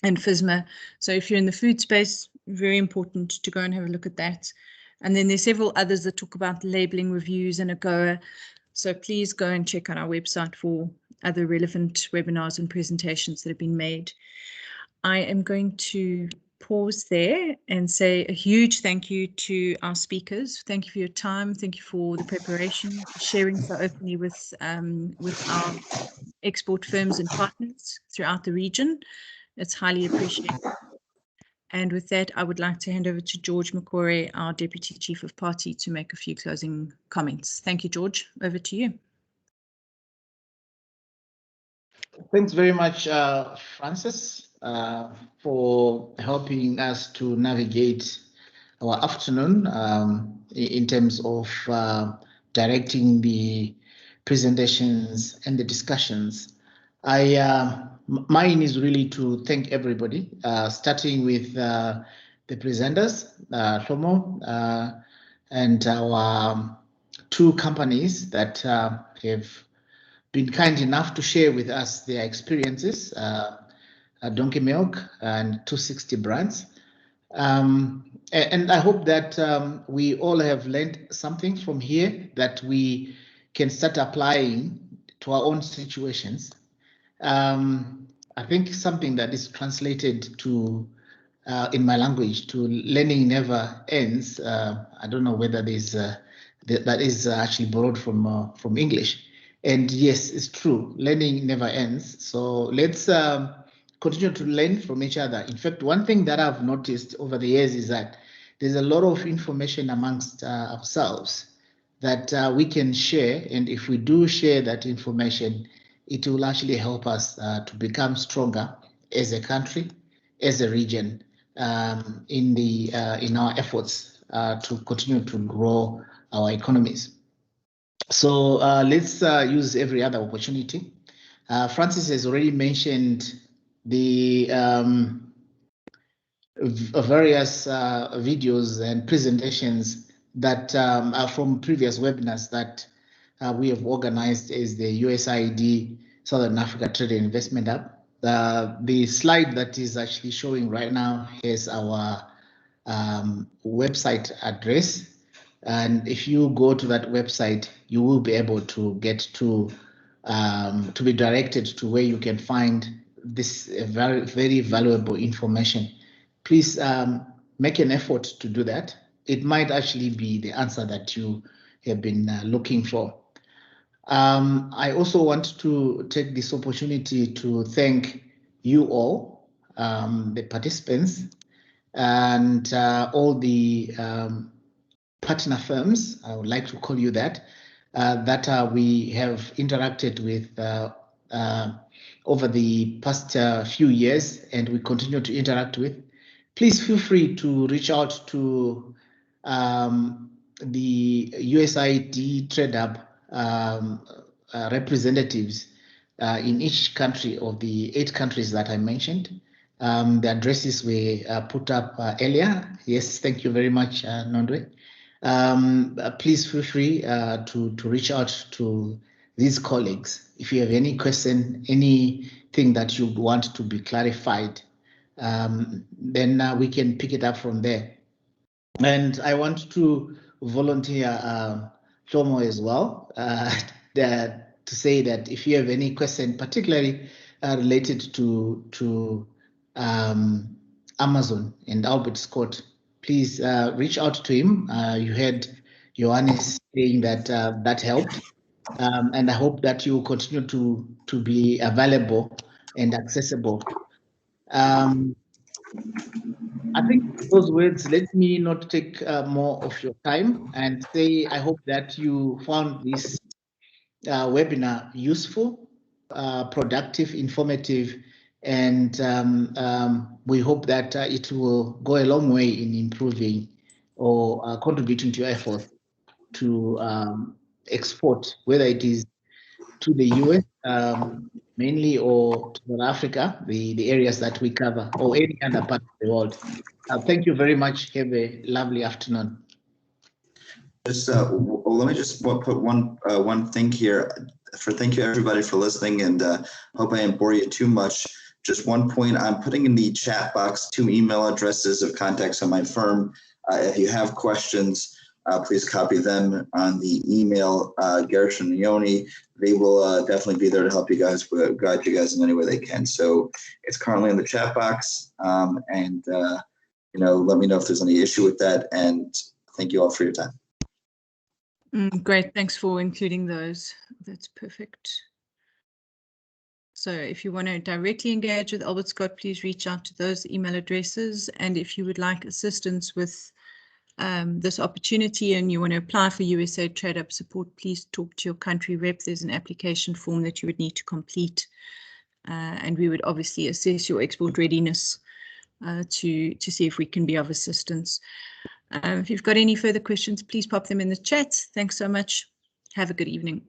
Speaker 3: and FSMA. So if you're in the food space, very important to go and have a look at that. And then there's several others that talk about labeling reviews and AGOA. So please go and check out our website for other relevant webinars and presentations that have been made. I am going to pause there and say a huge thank you to our speakers. Thank you for your time. Thank you for the preparation, for sharing so openly with our export firms and partners throughout the region. It's highly appreciated. And with that, I would like to hand over to George Makore, our Deputy Chief of Party, to make a few closing comments. Thank you, George. Over to you.
Speaker 1: Thanks very much, Francis, for helping us to navigate our afternoon in terms of directing the presentations and the discussions. Mine is really to thank everybody, starting with the presenters, Shlomo, and our 2 companies that have been kind enough to share with us their experiences, Donkey Milk and 260 Brands. And I hope that we all have learned something from here that we can start applying to our own situations. I think something that is translated to in my language to learning never ends. I don't know whether there's that is actually borrowed from English. And yes, it's true. Learning never ends. So let's continue to learn from each other. In fact, one thing that I've noticed over the years is that there's a lot of information amongst ourselves that we can share. And if we do share that information, it will actually help us to become stronger as a country, as a region, in our efforts to continue to grow our economies. So let's use every other opportunity. Francis has already mentioned the various videos and presentations that are from previous webinars that we have organized as the USAID Southern Africa Trade and Investment Hub. The slide that is actually showing right now has our website address. And if you go to that website, you will be able to get to be directed to where you can find this very, very valuable information. Please make an effort to do that. It might actually be the answer that you have been looking for. I also want to take this opportunity to thank you all, the participants, and all the partner firms, I would like to call you that, that we have interacted with over the past few years, and we continue to interact with. Please feel free to reach out to the USAID TradeHub representatives in each country of the 8 countries that I mentioned. The addresses were put up earlier. Yes, thank you very much, Nondwe. Please feel free to reach out to these colleagues. If you have any question, anything that you want to be clarified, then we can pick it up from there. And I want to volunteer Tomo as well, to say that if you have any question, particularly related to Amazon and Albert Scott, please reach out to him. You heard Johannes saying that that helped, and I hope that you will continue to be available and accessible. I think those words, let me not take more of your time and say I hope that you found this webinar useful, productive, informative, and we hope that it will go a long way in improving or contributing to your effort to export, whether it is to the US mainly, or to South Africa, the areas that we cover, or any other part of the world. Thank you very much. Have a lovely afternoon.
Speaker 5: Just let me just put one thing here. Thank you everybody for listening, and hope I didn't bore you too much. Just one point, I'm putting in the chat box 2 email addresses of contacts on my firm. If you have questions, please copy them on the email, Gershon and Yoni. They will definitely be there to help you guys, guide you guys in any way they can. So it's currently in the chat box, and you know, let me know if there's any issue with that. And thank you all for your time.
Speaker 3: Great, thanks for including those. That's perfect. So if you want to directly engage with Albert Scott, please reach out to those email addresses. And if you would like assistance with this opportunity and you want to apply for USAID TradeHub support, please talk to your country rep. There's an application form that you would need to complete. And we would obviously assess your export readiness to see if we can be of assistance. If you've got any further questions, please pop them in the chat. Thanks so much. Have a good evening.